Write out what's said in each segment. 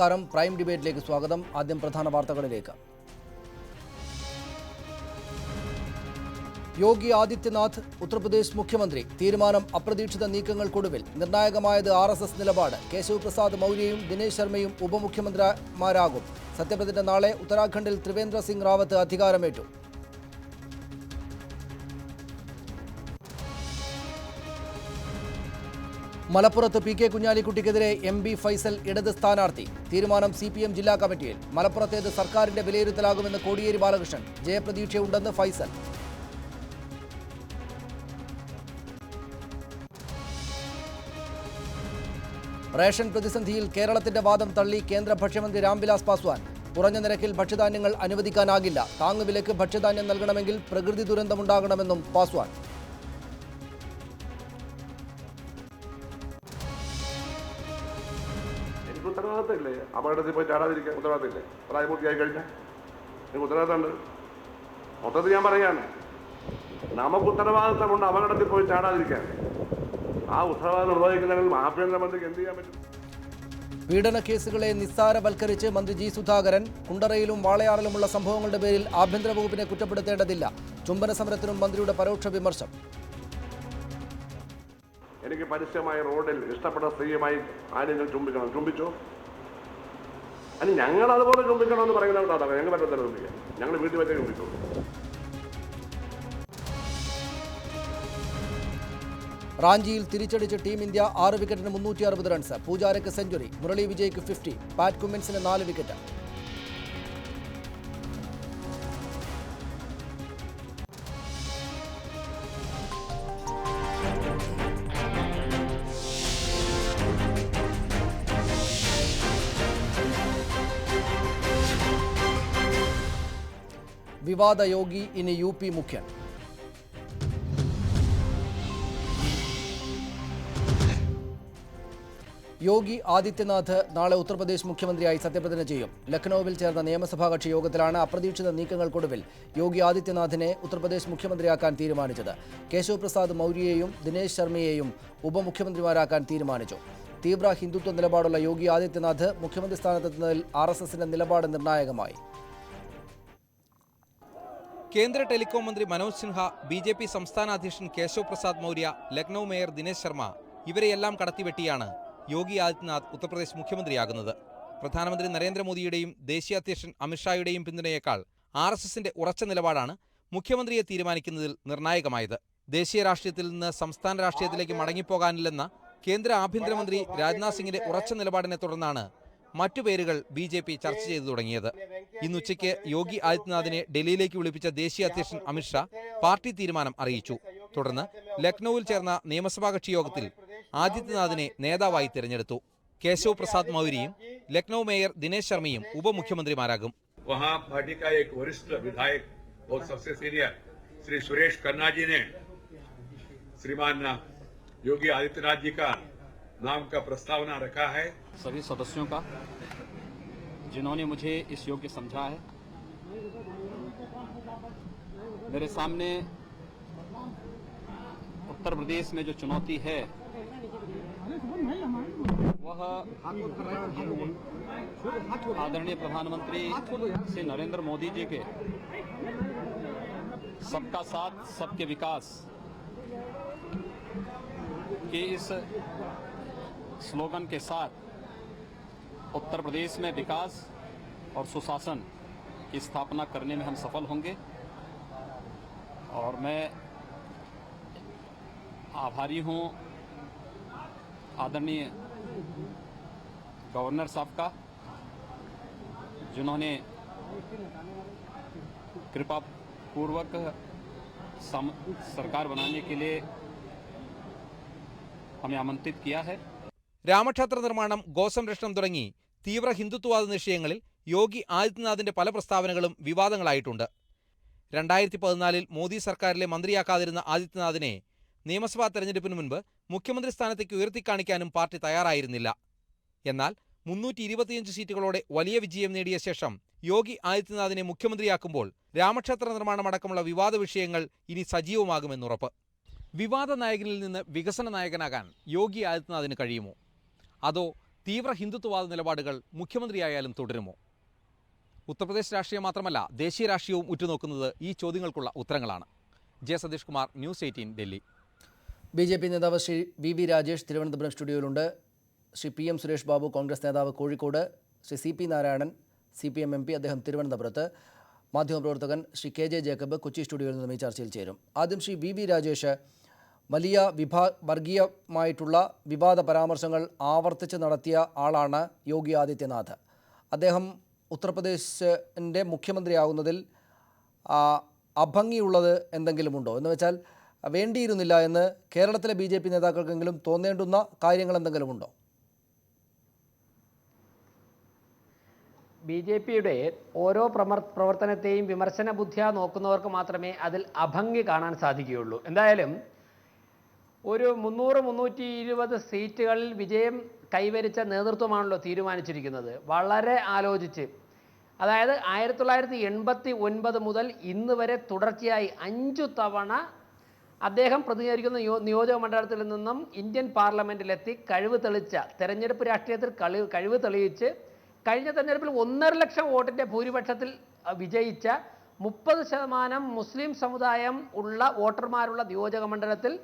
നമസ്കാരം. പ്രൈം ഡിബേറ്റിലേക്ക് സ്വാഗതം. ആദ്യം പ്രധാന വാർത്തകളിലേക്ക്. യോഗി ആദിത്യനാഥ് ഉത്തർപ്രദേശ് മുഖ്യമന്ത്രി. തീരുമാനം അപ്രതീക്ഷിത നീക്കങ്ങൾക്കൊടുവിൽ. നിർണായകമായത് RSS നിലപാട്. കേശവ് പ്രസാദ് മൗര്യയും ദിനേശ് ശർമ്മയും ഉപമുഖ്യമന്ത്രിമാരാകും. സത്യപ്രതിജ്ഞ നാളെ. ഉത്തരാഖണ്ഡിൽ ത്രിവേന്ദ്ര സിംഗ് റാവത്ത് അധികാരമേറ്റു. മലപ്പുറത്ത് PK കുഞ്ഞാലിക്കുട്ടിക്കെതിരെ MB ഫൈസൽ ഇടത് സ്ഥാനാർത്ഥി. തീരുമാനം CPM ജില്ലാ കമ്മിറ്റിയിൽ. മലപ്പുറത്തേത് സർക്കാരിന്റെ വിലയിരുത്തലാകുമെന്ന് കോടിയേരി ബാലകൃഷ്ണൻ. ജയപ്രതീക്ഷയുണ്ടെന്ന് ഫൈസൽ. റേഷൻ പ്രതിസന്ധിയിൽ കേരളത്തിന്റെ വാദം തള്ളി കേന്ദ്ര ഭക്ഷ്യമന്ത്രി രാംവിലാസ് പാസ്വാൻ. കുറഞ്ഞ നിരക്കിൽ ഭക്ഷ്യധാന്യങ്ങൾ അനുവദിക്കാനാകില്ല. താങ്ങുവിലയ്ക്ക് ഭക്ഷ്യധാന്യം നൽകണമെങ്കിൽ പ്രകൃതി ദുരന്തമുണ്ടാകണമെന്നും പാസ്വാൻ. ഉത്തരവാദിത്തമില്ലേ? അപകടത്തിൽ പോയി ചാടാതിരിക്കാൻ ഉത്തരവാദിത്തമില്ലേ? പ്രായപൂർത്തിയായി കഴിഞ്ഞാൽ എനിക്ക് ഉത്തരവാദിത്തമുണ്ട്. മൊത്തത്തിൽ ഞാൻ പറയാണ്, നമുക്ക് ഉത്തരവാദിത്തമുണ്ട് അപകടത്തിൽ പോയി ചാടാതിരിക്കാൻ. ആ ഉത്തരവാദിത്തം നിർവഹിക്കുന്നതിൽ ആഭ്യന്തരമന്ത്രിക്ക് എന്ത് ചെയ്യാൻ പറ്റും? പീഡന കേസുകളെ നിസ്സാരവൽക്കരിച്ച് മന്ത്രി G സുധാകരൻ. കുണ്ടറയിലും വാളയാറിലുമുള്ള സംഭവങ്ങളുടെ പേരിൽ ആഭ്യന്തര വകുപ്പിനെ കുറ്റപ്പെടുത്തേണ്ടതില്ല. ചുംബന സമരത്തിനും മന്ത്രിയുടെ പരോക്ഷ വിമർശം. എനിക്ക് പരസ്യമായ റോഡിൽ ഇഷ്ടപ്പെട്ട സ്ത്രീയുമായി ആരെങ്കിലും ചുംബിച്ചോ? അതിന് ഞങ്ങൾ അതുപോലെ ചുംബിക്കണമെന്ന് പറയുന്നതാണ്. ഞങ്ങൾ പറ്റത്തില്ല ചുംബിക്കാൻ. ഞങ്ങൾ വീട്ടിൽ വെച്ചേ ചുംബിച്ചോളൂ. റാഞ്ചിയിൽ തിരിച്ചടിച്ച് ടീം ഇന്ത്യ. 6 വിക്കറ്റിന് 360 റൺസ്. പൂജാരയ്ക്ക് സെഞ്ചുറി. മുരളി വിജയ്ക്ക് 50. പാറ്റ് കുമ്മിൻസിന് 4 വിക്കറ്റ്. വിവാദ യോഗി ഇനി UP മുഖ്യൻ. യോഗി ആദിത്യനാഥ് നാളെ ഉത്തർപ്രദേശ് മുഖ്യമന്ത്രിയായി സത്യപ്രതിജ്ഞ ചെയ്യും. ലക്നൌവിൽ ചേർന്ന നിയമസഭാ കക്ഷി യോഗത്തിലാണ് അപ്രതീക്ഷിത നീക്കങ്ങൾക്കൊടുവിൽ യോഗി ആദിത്യനാഥിനെ ഉത്തർപ്രദേശ് മുഖ്യമന്ത്രിയാക്കാൻ തീരുമാനിച്ചത്. കേശവ് പ്രസാദ് മൗര്യയെയും ദിനേശ് ശർമ്മയെയും ഉപമുഖ്യമന്ത്രിമാരാക്കാൻ തീരുമാനിച്ചു. തീവ്ര ഹിന്ദുത്വ നിലപാടുള്ള യോഗി ആദിത്യനാഥ് മുഖ്യമന്ത്രി സ്ഥാനത്തെത്തുന്നതിൽ RSSന്റെ നിലപാട് നിർണായകമായി. കേന്ദ്ര ടെലികോം മന്ത്രി മനോജ് സിൻഹ, BJP സംസ്ഥാന അധ്യക്ഷൻ കേശവ് പ്രസാദ് മൗര്യ, ലക്നൌ മേയർ ദിനേശ് ശർമ്മ ഇവരെയെല്ലാം കടത്തിവെട്ടിയാണ് യോഗി ആദിത്യനാഥ് ഉത്തർപ്രദേശ് മുഖ്യമന്ത്രിയാകുന്നത്. പ്രധാനമന്ത്രി നരേന്ദ്രമോദിയുടെയും ദേശീയ അധ്യക്ഷൻ അമിത്ഷായുടെയും പിന്തുണയേക്കാൾ RSSന്റെ ഉറച്ച നിലപാടാണ് മുഖ്യമന്ത്രിയെ തീരുമാനിക്കുന്നതിൽ നിർണായകമായത്. ദേശീയ രാഷ്ട്രീയത്തിൽ നിന്ന് സംസ്ഥാന രാഷ്ട്രീയത്തിലേക്ക് മടങ്ങിപ്പോകാനില്ലെന്ന കേന്ദ്ര ആഭ്യന്തരമന്ത്രി രാജ്നാഥ് സിംഗിന്റെ ഉറച്ച നിലപാടിനെ തുടർന്നാണ് മറ്റു പേരുകൾ BJP ചർച്ച ചെയ്തു തുടങ്ങിയത്. ഇന്നുച്ചയ്ക്ക് യോഗി ആദിത്യനാഥിനെ ഡൽഹിയിലേക്ക് വിളിപ്പിച്ച ദേശീയ അധ്യക്ഷൻ അമിത്ഷാ പാർട്ടി തീരുമാനം അറിയിച്ചു. തുടർന്ന് ലക്നൌവിൽ ചേർന്ന നിയമസഭാ കക്ഷി യോഗത്തിൽ ആദിത്യനാഥിനെ നേതാവായി തിരഞ്ഞെടുത്തു. കേശവ് പ്രസാദ് മൗര്യയും ലക്നൌ മേയർ ദിനേശ് ശർമ്മയും ഉപമുഖ്യമന്ത്രിമാരാകും. श्री सुरेश खन्ना जी ने श्रीमान योगी आदित्यनाथ जी का नाम का प्रस्तावना रखा है. सभी सदस्यों का जिन्होंने मुझे इस योग्य समझा है. मेरे सामने उत्तर प्रदेश में जो चुनौती है वह आदरणीय प्रधानमंत्री श्री नरेंद्र मोदी जी के सबका साथ सबके विकास के इस स्लोगन के साथ उत्तर प्रदेश में विकास और सुशासन की स्थापना करने में हम सफल होंगे. और मैं आभारी हूं आदरणीय गवर्नर साहब का, जिन्होंने कृपा पूर्वक सरकार बनाने के लिए हमें आमंत्रित किया है. രാമക്ഷേത്ര നിർമ്മാണം, ഗോസംരക്ഷണം തുടങ്ങി തീവ്ര ഹിന്ദുത്വവാദ വിഷയങ്ങളിൽ യോഗി ആദിത്യനാഥിന്റെ പല പ്രസ്താവനകളും വിവാദങ്ങളായിട്ടുണ്ട്. 2014 മോദി സർക്കാരിലെ മന്ത്രിയാക്കാതിരുന്ന ആദിത്യനാഥിനെ നിയമസഭാ തെരഞ്ഞെടുപ്പിന് മുൻപ് മുഖ്യമന്ത്രി സ്ഥാനത്തേക്ക് ഉയർത്തിക്കാണിക്കാനും പാർട്ടി തയ്യാറായിരുന്നില്ല. എന്നാൽ 325 സീറ്റുകളോടെ വലിയ വിജയം നേടിയ ശേഷം യോഗി ആദിത്യനാഥിനെ മുഖ്യമന്ത്രിയാക്കുമ്പോൾ രാമക്ഷേത്ര നിർമ്മാണമടക്കമുള്ള വിവാദ വിഷയങ്ങൾ ഇനി സജീവമാകുമെന്നുറപ്പ്. വിവാദ നായകനിൽ നിന്ന് വികസന നായകനാകാൻ യോഗി ആദിത്യനാഥിന് കഴിയുമോ? അതോ തീവ്ര ഹിന്ദുത്വവാദ നിലപാടുകൾ മുഖ്യമന്ത്രിയായാലും തുടരുമോ? ഉത്തർപ്രദേശ് രാഷ്ട്രീയം മാത്രമല്ല, ദേശീയ രാഷ്ട്രീയവും ഉറ്റുനോക്കുന്നത് ഈ ചോദ്യങ്ങൾക്കുള്ള ഉത്തരങ്ങളാണ്. J Satish Kumar, news 18 Delhi. BJP നേതാവ് ശ്രീ വി രാജേഷ് തിരുവനന്തപുരം സ്റ്റുഡിയോയിലുണ്ട്. ശ്രീ PM സുരേഷ് ബാബു കോൺഗ്രസ് നേതാവ് Kozhikode, Shri CP Narayanan CPM MP അദ്ദേഹം തിരുവനന്തപുരത്ത്, മാധ്യമപ്രവർത്തകൻ ശ്രീ KJ ജേക്കബ് കൊച്ചി സ്റ്റുഡിയോയിൽ നിന്നും ഈ ചർച്ചയിൽ ചേരും. ആദ്യം ശ്രീ വി രാജേഷ്, വലിയ വർഗീയമായിട്ടുള്ള വിവാദ പരാമർശങ്ങൾ ആവർത്തിച്ച് നടത്തിയ ആളാണ് യോഗി ആദിത്യനാഥ്. അദ്ദേഹം ഉത്തർപ്രദേശിൻ്റെ മുഖ്യമന്ത്രിയാകുന്നതിൽ അഭംഗിയുള്ളത് എന്തെങ്കിലുമുണ്ടോ? എന്ന് വെച്ചാൽ വേണ്ടിയിരുന്നില്ല എന്ന് കേരളത്തിലെ BJP നേതാക്കൾക്കെങ്കിലും തോന്നേണ്ടുന്ന കാര്യങ്ങൾ എന്തെങ്കിലുമുണ്ടോ? BJPയുടെ ഓരോ പ്രവർത്തനത്തെയും വിമർശന ബുദ്ധിയാ നോക്കുന്നവർക്ക് മാത്രമേ അതിൽ അഭംഗി കാണാൻ സാധിക്കുകയുള്ളൂ. എന്തായാലും ഒരു 300-320 സീറ്റുകളിൽ വിജയം കൈവരിച്ച നേതൃത്വമാണല്ലോ തീരുമാനിച്ചിരിക്കുന്നത്. വളരെ ആലോചിച്ച്, അതായത് 1989 മുതൽ ഇന്ന് വരെ തുടർച്ചയായി 5 തവണ അദ്ദേഹം പ്രതിനിധീകരിക്കുന്ന നിയോജക മണ്ഡലത്തിൽ നിന്നും ഇന്ത്യൻ പാർലമെൻറ്റിലെത്തി തെരഞ്ഞെടുപ്പ് രാഷ്ട്രീയത്തിൽ കഴിവ് തെളിയിച്ച് കഴിഞ്ഞ തെരഞ്ഞെടുപ്പിൽ 1.5 ലക്ഷം വോട്ടിൻ്റെ ഭൂരിപക്ഷത്തിൽ വിജയിച്ച 30% മുസ്ലിം സമുദായം ഉള്ള വോട്ടർമാരുള്ള നിയോജക മണ്ഡലത്തിൽ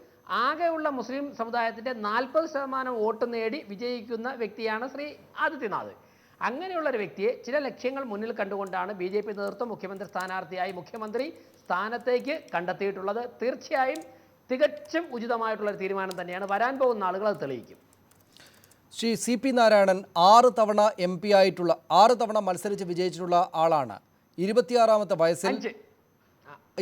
ആകെയുള്ള മുസ്ലിം സമുദായത്തിൻ്റെ 40% വോട്ട് നേടി വിജയിക്കുന്ന വ്യക്തിയാണ് ശ്രീ ആദിത്യനാഥ്. അങ്ങനെയുള്ള ഒരു വ്യക്തിയെ ചില ലക്ഷ്യങ്ങൾ മുന്നിൽ കണ്ടുകൊണ്ടാണ് BJP നേതൃത്വം മുഖ്യമന്ത്രി സ്ഥാനാർത്ഥിയായി മുഖ്യമന്ത്രി സ്ഥാനത്തേക്ക് കണ്ടെത്തിയിട്ടുള്ളത്. തീർച്ചയായും തികച്ചും ഉചിതമായിട്ടുള്ളൊരു തീരുമാനം തന്നെയാണ്. വരാൻ പോകുന്ന ആളുകൾ അത് തെളിയിക്കും. ശ്രീ CP നാരായണൻ 6 തവണ MP ആയിട്ടുള്ള 6 തവണ മത്സരിച്ച് വിജയിച്ചിട്ടുള്ള ആളാണ്. 26ാമത്തെ വയസ്സിൽ,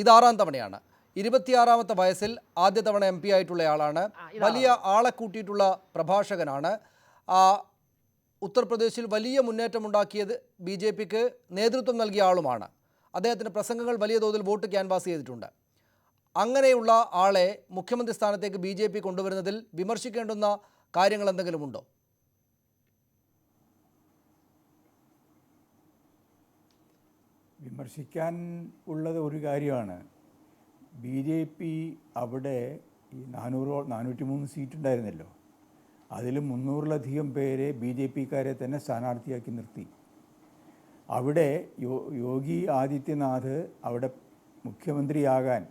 ഇത് 6ാം തവണയാണ്, 26ാമത്തെ വയസ്സിൽ ആദ്യ തവണ MP ആയിട്ടുള്ള ആളാണ്. വലിയ ആളെ കൂട്ടിയിട്ടുള്ള പ്രഭാഷകനാണ്. ഉത്തർപ്രദേശിൽ വലിയ മുന്നേറ്റമുണ്ടാക്കിയത് BJPക്ക് നേതൃത്വം നൽകിയ ആളുമാണ്. അദ്ദേഹത്തിൻ്റെ പ്രസംഗങ്ങൾ വലിയ തോതിൽ വോട്ട് ക്യാൻവാസ് ചെയ്തിട്ടുണ്ട്. അങ്ങനെയുള്ള ആളെ മുഖ്യമന്ത്രി സ്ഥാനത്തേക്ക് BJP കൊണ്ടുവരുന്നതിൽ വിമർശിക്കേണ്ടുന്ന കാര്യങ്ങൾ എന്തെങ്കിലുമുണ്ടോ? വിമർശിക്കാൻ ഉള്ളത് ഒരു കാര്യമാണ്. BJP അവിടെ ഈ 403 സീറ്റ് ഉണ്ടായിരുന്നല്ലോ, അതിൽ 300-ലധികം പേരെ BJPക്കാരെ തന്നെ സ്ഥാനാർത്ഥിയാക്കി നിർത്തി. അവിടെ യോഗി ആദിത്യനാഥ് അവിടെ മുഖ്യമന്ത്രിയാകാൻ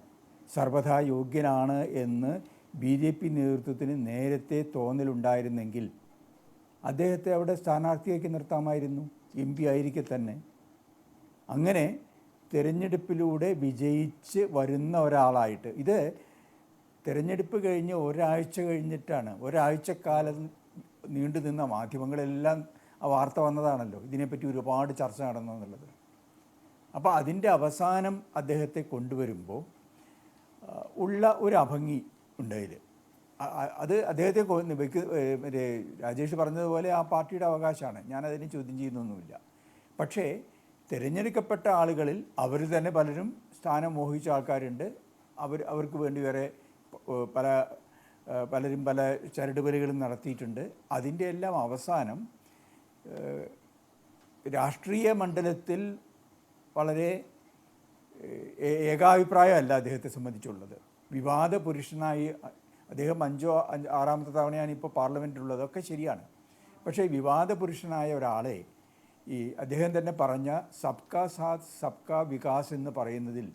സർവഥാ യോഗ്യനാണ് എന്ന് BJP നേതൃത്വത്തിന് നേരത്തെ തോന്നലുണ്ടായിരുന്നെങ്കിൽ അദ്ദേഹത്തെ അവിടെ സ്ഥാനാർത്ഥിയാക്കി നിർത്താമായിരുന്നു, MP ആയിരിക്കെ തന്നെ. അങ്ങനെ തിരഞ്ഞെടുപ്പിലൂടെ വിജയിച്ച് വരുന്ന ഒരാളായിട്ട്, ഇത് തിരഞ്ഞെടുപ്പ് കഴിഞ്ഞ് ഒരാഴ്ച കഴിഞ്ഞിട്ടാണ്, ഒരാഴ്ചക്കാലം നീണ്ടു നിന്ന മാധ്യമങ്ങളെല്ലാം ആ വാർത്ത വന്നതാണല്ലോ, ഇതിനെപ്പറ്റി ഒരുപാട് ചർച്ച നടന്നെന്നുള്ളത്. അപ്പോൾ അതിൻ്റെ അവസാനം അദ്ദേഹത്തെ കൊണ്ടുവരുമ്പോൾ ഉള്ള ഒരു അഭംഗി ഉണ്ടായില്ല. അത് അദ്ദേഹത്തെ മറ്റേ രാജേഷ് പറഞ്ഞതുപോലെ ആ പാർട്ടിയുടെ അവകാശമാണ്, ഞാനതിനെ ചോദ്യം ചെയ്യുന്നൊന്നുമില്ല. പക്ഷേ തിരഞ്ഞെടുക്കപ്പെട്ട ആളുകളിൽ അവർ തന്നെ പലരും സ്ഥാനം മോഹിച്ച ആൾക്കാരുണ്ട്. അവർക്ക് വേണ്ടി വരെ പലരും പല ചരടുവലികളും നടത്തിയിട്ടുണ്ട്. അതിൻ്റെ എല്ലാം അവസാനം രാഷ്ട്രീയ മണ്ഡലത്തിൽ വളരെ ഏകാഭിപ്രായമല്ല അദ്ദേഹത്തെ സംബന്ധിച്ചുള്ളത്. വിവാദ പുരുഷനായി അദ്ദേഹം 5-6ാമത്തെ തവണയാണ് ഇപ്പോൾ പാർലമെൻറ്റിലുള്ളത്, അതൊക്കെ ശരിയാണ്. പക്ഷേ വിവാദ പുരുഷനായ ഒരാളെ ഈ അദ്ദേഹം തന്നെ പറഞ്ഞ സബ്കാ സാത്ത് സബ്കാ വികാസ് എന്ന് പറയുന്നതിൽ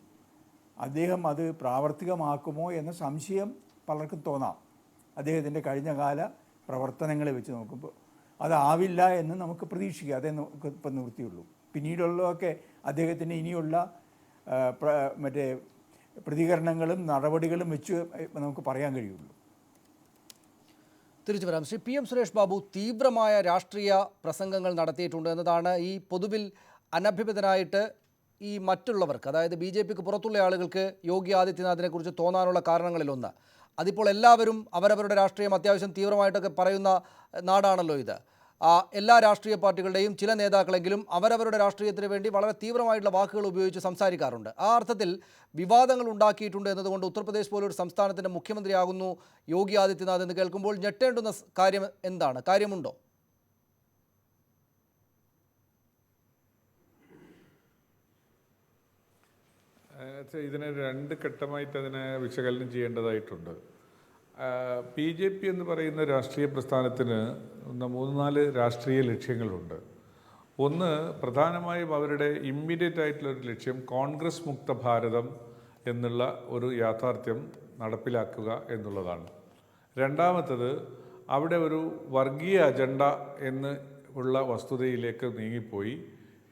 അദ്ദേഹം അത് പ്രാവർത്തികമാക്കുമോ എന്ന സംശയം പലർക്കും തോന്നാം. അദ്ദേഹത്തിൻ്റെ കഴിഞ്ഞകാല പ്രവർത്തനങ്ങളെ വെച്ച് നോക്കുമ്പോൾ അതാവില്ല എന്ന് നമുക്ക് പ്രതീക്ഷിക്കുക. അതേ നമുക്ക് ഇപ്പം നിവൃത്തിയുള്ളൂ. പിന്നീടുള്ളതൊക്കെ അദ്ദേഹത്തിന് ഇനിയുള്ള മറ്റേ പ്രതികരണങ്ങളും നടപടികളും വെച്ച് നമുക്ക് പറയാൻ കഴിയുള്ളൂ. തിരിച്ചു വരാം. ശ്രീ PM സുരേഷ് ബാബു, തീവ്രമായ രാഷ്ട്രീയ പ്രസംഗങ്ങൾ നടത്തിയിട്ടുണ്ട് എന്നതാണ് ഈ പൊതുവിൽ അനഭിമിതനായിട്ട് ഈ മറ്റുള്ളവർക്ക്, അതായത് BJPക്ക് പുറത്തുള്ള ആളുകൾക്ക് യോഗി ആദിത്യനാഥിനെ കുറിച്ച് തോന്നാനുള്ള കാരണങ്ങളിലൊന്ന്. അതിപ്പോൾ എല്ലാവരും അവരവരുടെ രാഷ്ട്രീയം അത്യാവശ്യം തീവ്രമായിട്ടൊക്കെ പറയുന്ന നാടാണല്ലോ ഇത്. എല്ലാ രാഷ്ട്രീയ പാർട്ടികളുടെയും ചില നേതാക്കളെങ്കിലും അവരവരുടെ രാഷ്ട്രീയത്തിന് വേണ്ടി വളരെ തീവ്രമായിട്ടുള്ള വാക്കുകൾ ഉപയോഗിച്ച് സംസാരിക്കാറുണ്ട്. ആ അർത്ഥത്തിൽ വിവാദങ്ങൾ ഉണ്ടാക്കിയിട്ടുണ്ട് എന്നതുകൊണ്ട് ഉത്തർപ്രദേശ് പോലൊരു സംസ്ഥാനത്തിൻ്റെ മുഖ്യമന്ത്രിയാകുന്നു യോഗി ആദിത്യനാഥ് എന്ന് കേൾക്കുമ്പോൾ ഞെട്ടേണ്ടുന്ന കാര്യം എന്താണ്? കാര്യമുണ്ടോ? ഇതിനെ 2 ഘട്ടമായിട്ട് അതിനെ വിശകലനം ചെയ്യേണ്ടതായിട്ടുണ്ട്. ബി ജെ പി എന്ന് പറയുന്ന രാഷ്ട്രീയ പ്രസ്ഥാനത്തിന് 3-4 രാഷ്ട്രീയ ലക്ഷ്യങ്ങളുണ്ട്. ഒന്ന്, പ്രധാനമായും അവരുടെ ഇമ്മീഡിയറ്റ് ആയിട്ടുള്ളൊരു ലക്ഷ്യം കോൺഗ്രസ് മുക്ത ഭാരതം എന്നുള്ള ഒരു യാഥാർത്ഥ്യം നടപ്പിലാക്കുക എന്നുള്ളതാണ്. രണ്ടാമത്തത്, അവിടെ ഒരു വർഗീയ അജണ്ട എന്ന് ഉള്ള വസ്തുതയിലേക്ക് നീങ്ങിപ്പോയി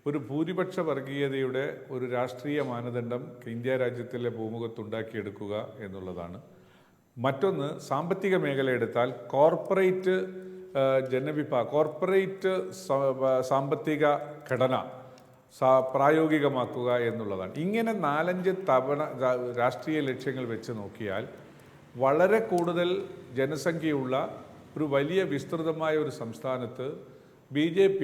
ഒരു ഭൂരിപക്ഷ വർഗീയതയുടെ ഒരു രാഷ്ട്രീയ മാനദണ്ഡം ഇന്ത്യ രാജ്യത്തിലെ ഭൂമുഖത്തുണ്ടാക്കിയെടുക്കുക എന്നുള്ളതാണ്. മറ്റൊന്ന്, സാമ്പത്തിക മേഖല എടുത്താൽ കോർപ്പറേറ്റ് കോർപ്പറേറ്റ് സാമ്പത്തിക ഘടന പ്രായോഗികമാക്കുക എന്നുള്ളതാണ്. ഇങ്ങനെ 4-5 തവണ രാഷ്ട്രീയ ലക്ഷ്യങ്ങൾ വെച്ച് നോക്കിയാൽ വളരെ കൂടുതൽ ജനസംഖ്യയുള്ള ഒരു വലിയ വിസ്തൃതമായ ഒരു സംസ്ഥാനത്ത് BJP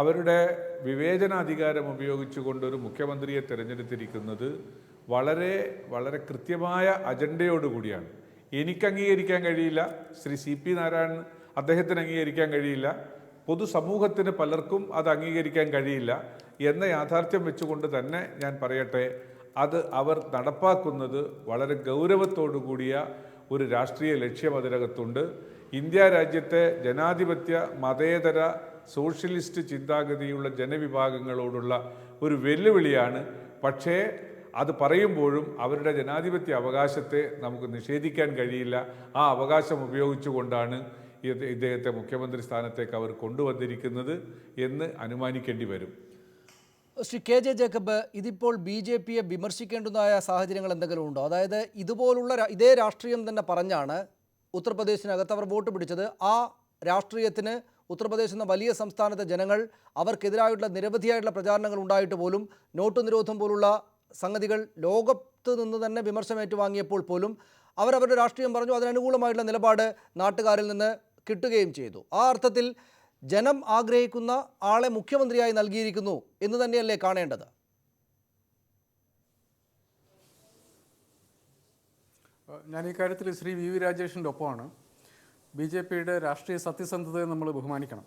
അവരുടെ വിവേചനാധികാരം ഉപയോഗിച്ചുകൊണ്ടൊരു മുഖ്യമന്ത്രിയെ തിരഞ്ഞെടുത്തിരിക്കുന്നത് വളരെ വളരെ കൃത്യമായ അജണ്ടയോടുകൂടിയാണ്. എനിക്ക് അംഗീകരിക്കാൻ കഴിയില്ല, ശ്രീ CP നാരായണൻ അദ്ദേഹത്തിന് അംഗീകരിക്കാൻ കഴിയില്ല, പൊതുസമൂഹത്തിന് പലർക്കും അത് അംഗീകരിക്കാൻ കഴിയില്ല എന്ന യാഥാർത്ഥ്യം വെച്ചുകൊണ്ട് തന്നെ ഞാൻ പറയട്ടെ, അത് അവർ നടപ്പാക്കുന്നത് വളരെ ഗൗരവത്തോടു കൂടിയ ഒരു രാഷ്ട്രീയ ലക്ഷ്യം അതിനകത്തുണ്ട്. ഇന്ത്യ രാജ്യത്തെ ജനാധിപത്യ മതേതര സോഷ്യലിസ്റ്റ് ചിന്താഗതിയുള്ള ജനവിഭാഗങ്ങളോടുള്ള ഒരു വെല്ലുവിളിയാണ്. പക്ഷേ അത് പറയുമ്പോഴും അവരുടെ ജനാധിപത്യ അവകാശത്തെ നമുക്ക് നിഷേധിക്കാൻ കഴിയില്ല. ആ അവകാശം ഉപയോഗിച്ചുകൊണ്ടാണ് ഇദ്ദേഹത്തെ മുഖ്യമന്ത്രി സ്ഥാനത്തേക്ക് അവർ കൊണ്ടുവന്നിരിക്കുന്നത് എന്ന് അനുമാനിക്കേണ്ടി വരും. ശ്രീ KJ ജേക്കബ്, ഇതിപ്പോൾ BJPയെ വിമർശിക്കേണ്ടതായ സാഹചര്യങ്ങൾ എന്തെങ്കിലും ഉണ്ടോ? അതായത് ഇതുപോലുള്ള ഇതേ രാഷ്ട്രീയം തന്നെ പറഞ്ഞാണ് ഉത്തർപ്രദേശിനകത്ത് അവർ വോട്ട് പിടിച്ചത്. ആ രാഷ്ട്രീയത്തിന് ഉത്തർപ്രദേശ് എന്ന വലിയ സംസ്ഥാനത്തെ ജനങ്ങൾ അവർക്കെതിരായിട്ടുള്ള നിരവധിയായിട്ടുള്ള പ്രചാരണങ്ങൾ ഉണ്ടായിട്ട് പോലും നോട്ട് നിരോധം പോലുള്ള സംഗതികൾ ലോകത്ത് നിന്ന് തന്നെ വിമർശനം ഏറ്റുവാങ്ങിയപ്പോൾ പോലും അവരവരുടെ രാഷ്ട്രീയം പറഞ്ഞു. അതിനനുകൂലമായിട്ടുള്ള നിലപാട് നാട്ടുകാരിൽ നിന്ന് കിട്ടുകയും ചെയ്തു. ആ അർത്ഥത്തിൽ ജനം ആഗ്രഹിക്കുന്ന ആളെ മുഖ്യമന്ത്രിയായി നൽകിയിരിക്കുന്നു എന്ന് തന്നെയല്ലേ കാണേണ്ടത്? ഞാൻ ഈ കാര്യത്തിൽ ശ്രീ VV രാജേഷിൻ്റെ ഒപ്പമാണ്. BJPയുടെ രാഷ്ട്രീയ സത്യസന്ധതയെ നമ്മൾ ബഹുമാനിക്കണം.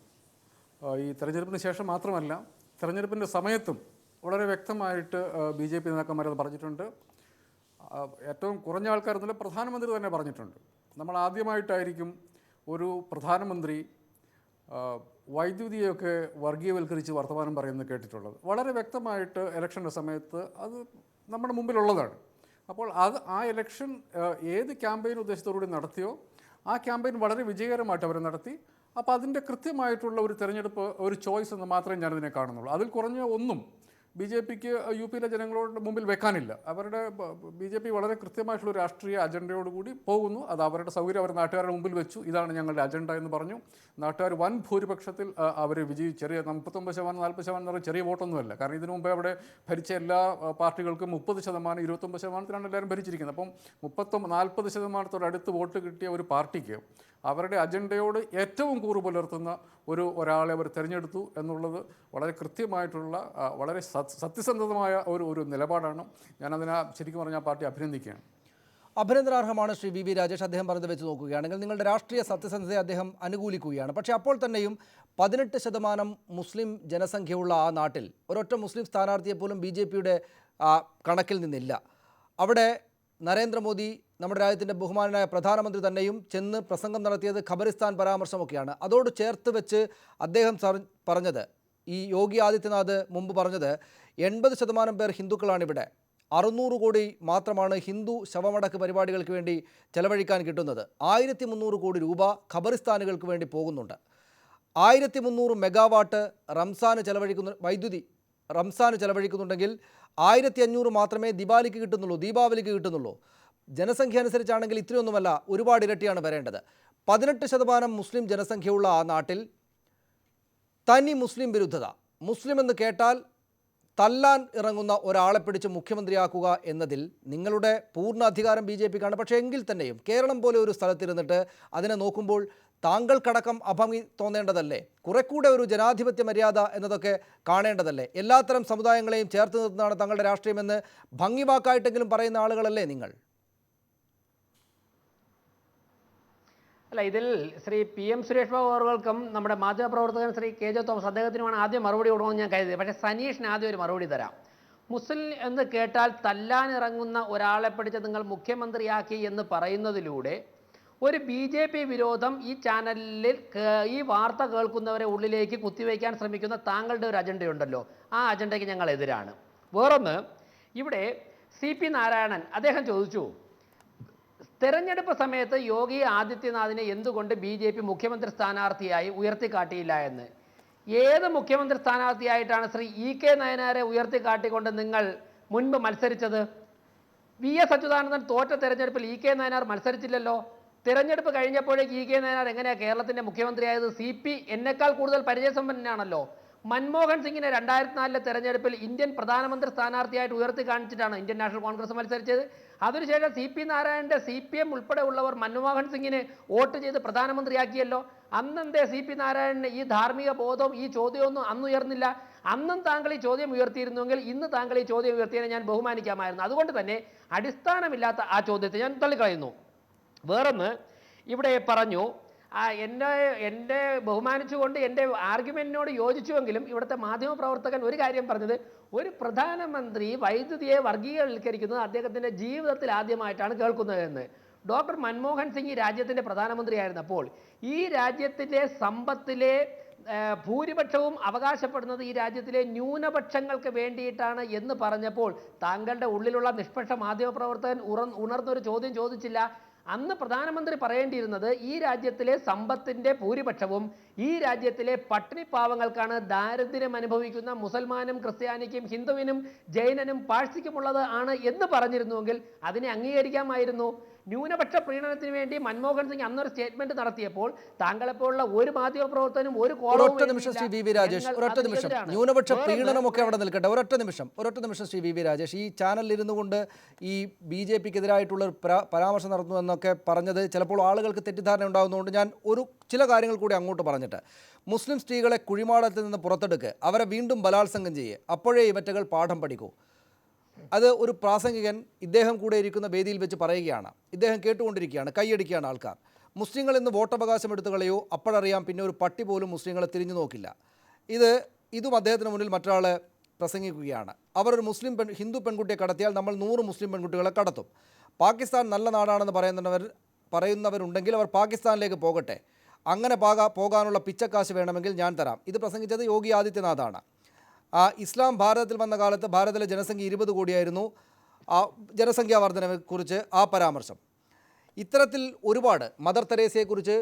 ഈ തെരഞ്ഞെടുപ്പിന് ശേഷം മാത്രമല്ല, തെരഞ്ഞെടുപ്പിൻ്റെ സമയത്തും വളരെ വ്യക്തമായിട്ട് BJP നേതാക്കന്മാരത് പറഞ്ഞിട്ടുണ്ട്. ഏറ്റവും കുറഞ്ഞ ആൾക്കാരെന്നല്ല, പ്രധാനമന്ത്രി തന്നെ പറഞ്ഞിട്ടുണ്ട്. നമ്മൾ ആദ്യമായിട്ടായിരിക്കും ഒരു പ്രധാനമന്ത്രി വൈദ്യുതിയൊക്കെ വർഗീയവൽക്കരിച്ച് വർത്തമാനം പറയുന്നത് കേട്ടിട്ടുള്ളത്. വളരെ വ്യക്തമായിട്ട് ഇലക്ഷൻ്റെ സമയത്ത് അത് നമ്മുടെ മുമ്പിലുള്ളതാണ്. അപ്പോൾ ആ ഇലക്ഷൻ ഏത് ക്യാമ്പയിൻ ഉദ്ദേശത്തോടുകൂടി നടത്തിയോ ആ ക്യാമ്പയിൻ വളരെ വിജയകരമായിട്ട് അവർ നടത്തി. അപ്പോൾ അതിൻ്റെ കൃത്യമായിട്ടുള്ള ഒരു തെരഞ്ഞെടുപ്പ്, ഒരു ചോയ്സ് എന്ന് മാത്രമേ ഞാനതിനെ കാണുന്നുള്ളൂ. അതിൽ കുറഞ്ഞ ഒന്നും BJPക്ക് UPയിലെ ജനങ്ങളോട് മുമ്പിൽ വെക്കാനില്ല. അവരുടെ BJP വളരെ കൃത്യമായിട്ടുള്ള രാഷ്ട്രീയ അജണ്ടയോടുകൂടി പോകുന്നു. അത് അവരുടെ സൗകര്യം അവർ നാട്ടുകാരുടെ മുമ്പിൽ വെച്ചു. ഇതാണ് ഞങ്ങളുടെ അജണ്ട എന്ന് പറഞ്ഞു. നാട്ടുകാർ വൻ ഭൂരിപക്ഷത്തിൽ അവർ ചെറിയ 39%, 40% എന്ന് പറയുന്ന ചെറിയ വോട്ടൊന്നുമല്ല. കാരണം ഇതിനു മുമ്പേ അവിടെ ഭരിച്ച എല്ലാ പാർട്ടികൾക്കും 30%, 29%-ാണ് എല്ലാവരും ഭരിച്ചിരിക്കുന്നത്. അപ്പം 40%-ത്തോടടുത്ത് വോട്ട് കിട്ടിയ ഒരു പാർട്ടിക്ക് അവരുടെ അജണ്ടയോട് ഏറ്റവും കൂറ് പുലർത്തുന്ന ഒരാളെ അവർ തിരഞ്ഞെടുത്തു എന്നുള്ളത് വളരെ കൃത്യമായിട്ടുള്ള വളരെ സത്യസന്ധമായ ഒരു നിലപാടാണ്. ഞാനതിനെ ശരിക്കും പറഞ്ഞാൽ പാർട്ടി അഭിനന്ദിക്കുകയാണ്. അഭിനന്ദനാർഹമാണ് ശ്രീ VV രാജേഷ്. അദ്ദേഹം പറഞ്ഞത് വെച്ച് നോക്കുകയാണെങ്കിൽ നിങ്ങളുടെ രാഷ്ട്രീയ സത്യസന്ധതയെ അദ്ദേഹം അനുകൂലിക്കുകയാണ്. പക്ഷേ അപ്പോൾ തന്നെയും 18% മുസ്ലിം ജനസംഖ്യയുള്ള ആ നാട്ടിൽ ഒരൊറ്റ മുസ്ലിം സ്ഥാനാർത്ഥിയെ പോലും BJPയുടെ കണക്കിൽ നിന്നില്ല. അവിടെ നരേന്ദ്രമോദി, നമ്മുടെ രാജ്യത്തിൻ്റെ ബഹുമാനായ പ്രധാനമന്ത്രി തന്നെയും ചെന്ന് പ്രസംഗം നടത്തിയത് ഖബറിസ്ഥാൻ പരാമർശമൊക്കെയാണ്. അതോട് ചേർത്ത് വെച്ച് അദ്ദേഹം പറഞ്ഞത്, ഈ യോഗി ആദിത്യനാഥ് മുമ്പ് പറഞ്ഞത് 80% പേർ ഹിന്ദുക്കളാണിവിടെ, 600 കോടി മാത്രമാണ് ഹിന്ദു ശവമടക്ക് പരിപാടികൾക്ക് വേണ്ടി ചെലവഴിക്കാൻ കിട്ടുന്നത്, 1300 കോടി രൂപ ഖബറിസ്ഥാനുകൾക്ക് വേണ്ടി പോകുന്നുണ്ട്, 1300 മെഗാവാട്ട് വൈദ്യുതി റംസാന് ചെലവഴിക്കുന്നുണ്ടെങ്കിൽ 1500 മാത്രമേ ദീപാവലിക്ക് കിട്ടുന്നുള്ളൂ. ജനസംഖ്യ അനുസരിച്ചാണെങ്കിൽ ഇത്രയൊന്നുമല്ല, ഒരുപാട് ഇരട്ടിയാണ് വരേണ്ടത്. 18% മുസ്ലിം ജനസംഖ്യയുള്ള ആ നാട്ടിൽ തനി മുസ്ലിം വിരുദ്ധത, മുസ്ലിം എന്ന് കേട്ടാൽ തല്ലാൻ ഇറങ്ങുന്ന ഒരാളെ പിടിച്ച് മുഖ്യമന്ത്രിയാക്കുക എന്നതിൽ നിങ്ങളുടെ പൂർണ്ണ അധികാരം BJPക്കാണ്. പക്ഷേ എങ്കിൽ തന്നെയും കേരളം പോലെ ഒരു സ്ഥലത്തിരുന്നിട്ട് അതിനെ നോക്കുമ്പോൾ താങ്കൾക്കടക്കം അഭംഗി തോന്നേണ്ടതല്ലേ? കുറെക്കൂടെ ഒരു ജനാധിപത്യ മര്യാദ എന്നതൊക്കെ കാണേണ്ടതല്ലേ? എല്ലാത്തരം സമുദായങ്ങളെയും ചേർത്ത് നിർത്തുന്നതാണ് തങ്ങളുടെ രാഷ്ട്രീയമെന്ന് ഭംഗിവാക്കായിട്ടെങ്കിലും പറയുന്ന ആളുകളല്ലേ നിങ്ങൾ? അല്ല, ഇതിൽ ശ്രീ PM സുരേഷ് ബാബു അവർക്കും നമ്മുടെ മാധ്യമപ്രവർത്തകൻ ശ്രീ KJ തോമസ് അദ്ദേഹത്തിനുമാണ് ആദ്യം മറുപടി കൊടുക്കണമെന്ന് ഞാൻ കരുതി. പക്ഷേ സനീഷിന് ആദ്യം ഒരു മറുപടി തരാം. മുസ്ലിം എന്ന് കേട്ടാൽ തല്ലാനിറങ്ങുന്ന ഒരാളെ പിടിച്ച് നിങ്ങൾ മുഖ്യമന്ത്രിയാക്കി എന്ന് പറയുന്നതിലൂടെ ഒരു BJP വിരോധം ഈ ചാനലിൽ ഈ വാർത്ത കേൾക്കുന്നവരെ ഉള്ളിലേക്ക് കുത്തിവയ്ക്കാൻ ശ്രമിക്കുന്ന താങ്കളുടെ ഒരു അജണ്ടയുണ്ടല്ലോ, ആ അജണ്ടയ്ക്ക് ഞങ്ങൾ എതിരാണ്. വേറൊന്ന്, ഇവിടെ CP നാരായണൻ അദ്ദേഹം ചോദിച്ചു, തെരഞ്ഞെടുപ്പ് സമയത്ത് യോഗി ആദിത്യനാഥിനെ എന്തുകൊണ്ട് BJP മുഖ്യമന്ത്രി സ്ഥാനാർത്ഥിയായി ഉയർത്തിക്കാട്ടിയില്ല എന്ന്. ഏത് മുഖ്യമന്ത്രി സ്ഥാനാർത്ഥിയായിട്ടാണ് ശ്രീ EK നയനാരെ ഉയർത്തിക്കാട്ടിക്കൊണ്ട് നിങ്ങൾ മുൻപ് മത്സരിച്ചത്? VS അച്യുതാനന്ദൻ തോറ്റ തെരഞ്ഞെടുപ്പിൽ EK നയനാർ മത്സരിച്ചില്ലല്ലോ. തെരഞ്ഞെടുപ്പ് കഴിഞ്ഞപ്പോഴേക്ക് EK നയനാർ എങ്ങനെയാണ് കേരളത്തിൻ്റെ മുഖ്യമന്ത്രിയായത്? CP എന്നേക്കാൾ കൂടുതൽ പരിചയസമ്പന്നനാണല്ലോ. മൻമോഹൻ സിംഗിനെ 2004 തെരഞ്ഞെടുപ്പിൽ ഇന്ത്യൻ പ്രധാനമന്ത്രി സ്ഥാനാർത്ഥിയായിട്ട് ഉയർത്തി കാണിച്ചിട്ടാണ് ഇന്ത്യൻ നാഷണൽ കോൺഗ്രസ് മത്സരിച്ചത്. അതിനുശേഷം CP നാരായണൻ്റെ CPM ഉൾപ്പെടെ ഉള്ളവർ മൻമോഹൻ സിംഗിനെ വോട്ട് ചെയ്ത് പ്രധാനമന്ത്രിയാക്കിയല്ലോ. അന്നെന്തേ CP നാരായണന് ഈ ധാർമ്മിക ബോധവും ഈ ചോദ്യമൊന്നും അന്ന് ഉയർന്നില്ല? അന്നും താങ്കൾ ഈ ചോദ്യം ഉയർത്തിയിരുന്നുവെങ്കിൽ ഇന്ന് താങ്കൾ ഈ ചോദ്യം ഉയർത്തിയതിനെ ഞാൻ ബഹുമാനിക്കാമായിരുന്നു. അതുകൊണ്ട് തന്നെ അടിസ്ഥാനമില്ലാത്ത ആ ചോദ്യത്തെ ഞാൻ തള്ളിക്കളയുന്നു. വേറൊന്ന്, ഇവിടെ പറഞ്ഞു എന്നെ ബഹുമാനിച്ചുകൊണ്ട് എൻ്റെ ആർഗ്യുമെൻറ്റിനോട് യോജിച്ചുവെങ്കിലും ഇവിടുത്തെ മാധ്യമപ്രവർത്തകൻ ഒരു കാര്യം പറഞ്ഞത്, ഒരു പ്രധാനമന്ത്രി വൈദ്യുതിയെ വർഗീയവൽക്കരിക്കുന്നത് അദ്ദേഹത്തിൻ്റെ ജീവിതത്തിൽ ആദ്യമായിട്ടാണ് കേൾക്കുന്നതെന്ന്. ഡോക്ടർ മൻമോഹൻ സിംഗ് ഈ രാജ്യത്തിൻ്റെ പ്രധാനമന്ത്രിയായിരുന്നപ്പോൾ ഈ രാജ്യത്തിൻ്റെ സമ്പത്തിലെ ഭൂരിപക്ഷവും അവകാശപ്പെടുന്നത് ഈ രാജ്യത്തിലെ ന്യൂനപക്ഷങ്ങൾക്ക് വേണ്ടിയിട്ടാണ് എന്ന് പറഞ്ഞപ്പോൾ താങ്കളുടെ ഉള്ളിലുള്ള നിഷ്പക്ഷ മാധ്യമപ്രവർത്തകൻ ഉണർന്നൊരു ചോദ്യം ചോദിച്ചില്ല. അന്ന് പ്രധാനമന്ത്രി പറയേണ്ടിയിരുന്നത് ഈ രാജ്യത്തിലെ സമ്പത്തിൻ്റെ ഭൂരിപക്ഷവും ഈ രാജ്യത്തിലെ പട്ടിണി പാവങ്ങൾക്കാണ്, ദാരിദ്ര്യം അനുഭവിക്കുന്ന മുസൽമാനും ക്രിസ്ത്യാനിക്കും ഹിന്ദുവിനും ജൈനനും പാഴ്സിക്കുമുള്ളത് ആണ് എന്ന് പറഞ്ഞിരുന്നുവെങ്കിൽ അതിനെ അംഗീകരിക്കാമായിരുന്നു. ന്യൂനപക്ഷ പ്രീണനത്തിന് വേണ്ടി മൻമോഹൻ സിംഗ് അന്നൊരു സ്റ്റേറ്റ്മെന്റ് നടത്തിയപ്പോൾ താങ്കളെപ്പോലുള്ള ഒരു മാധ്യമപ്രവർത്തനും ഒരു ഒരൊറ്റ നിമിഷം ശ്രീ VV രാജേഷ്, ഒരൊറ്റ നിമിഷം. ന്യൂനപക്ഷ പ്രീണനമൊക്കെ അവിടെ നിൽക്കട്ടെ. ഒരൊറ്റ നിമിഷം ശ്രീ VV രാജേഷ്. ഈ ചാനലിൽ ഇരുന്നു കൊണ്ട് ഈ BJPക്കെതിരായിട്ടുള്ള ഒരു പരാമർശം നടത്തുന്നു എന്നൊക്കെ പറഞ്ഞത് ചിലപ്പോൾ ആളുകൾക്ക് തെറ്റിദ്ധാരണ ഉണ്ടാകുന്നതുകൊണ്ട് ഞാൻ ചില കാര്യങ്ങൾ കൂടി അങ്ങോട്ട് പറഞ്ഞിട്ട്, മുസ്ലിം സ്ത്രീകളെ കുഴിമാടത്തിൽ നിന്ന് പുറത്തെടുക്കുക, അവരെ വീണ്ടും ബലാത്സംഗം ചെയ്യുക, അപ്പോഴേ ഇവറ്റകൾ പാഠം പഠിക്കൂ. അത് ഒരു പ്രാസംഗികൻ ഇദ്ദേഹം കൂടെ ഇരിക്കുന്ന വേദിയിൽ വെച്ച് പറയുകയാണ്. ഇദ്ദേഹം കേട്ടുകൊണ്ടിരിക്കുകയാണ്, കൈയടിക്കുകയാണ് ആൾക്കാർ. മുസ്ലിങ്ങൾ ഇന്ന് വോട്ടവകാശം എടുത്തു കളയോ, അപ്പോഴറിയാം പിന്നെ ഒരു പട്ടി പോലും മുസ്ലിങ്ങളെ തിരിഞ്ഞു നോക്കില്ല. ഇതും അദ്ദേഹത്തിന് മുന്നിൽ മറ്റൊരാൾ പ്രസംഗിക്കുകയാണ്. അവർ ഒരു ഹിന്ദു പെൺകുട്ടിയെ കടത്തിയാൽ നമ്മൾ 100 മുസ്ലിം പെൺകുട്ടികളെ കടത്തും. പാകിസ്ഥാൻ നല്ല നാടാണെന്ന് പറയുന്നവരുണ്ടെങ്കിൽ അവർ പാകിസ്ഥാനിലേക്ക് പോകട്ടെ, അങ്ങനെ പോകാനുള്ള പിച്ചക്കാശ് വേണമെങ്കിൽ ഞാൻ തരാം. ഇത് പ്രസംഗിച്ചത് യോഗി ആദിത്യനാഥാണ്. ഇസ്ലാം ഭാരതത്തിൽ വന്ന കാലത്ത് ഭാരതത്തിലെ ജനസംഖ്യ 20 കോടിയായിരുന്നു. ജനസംഖ്യാ വർധനയെക്കുറിച്ച് ആ പരാമർശം. ഇത്തരത്തിൽ ഒരുപാട്, മദർ തെരേസയെക്കുറിച്ച്,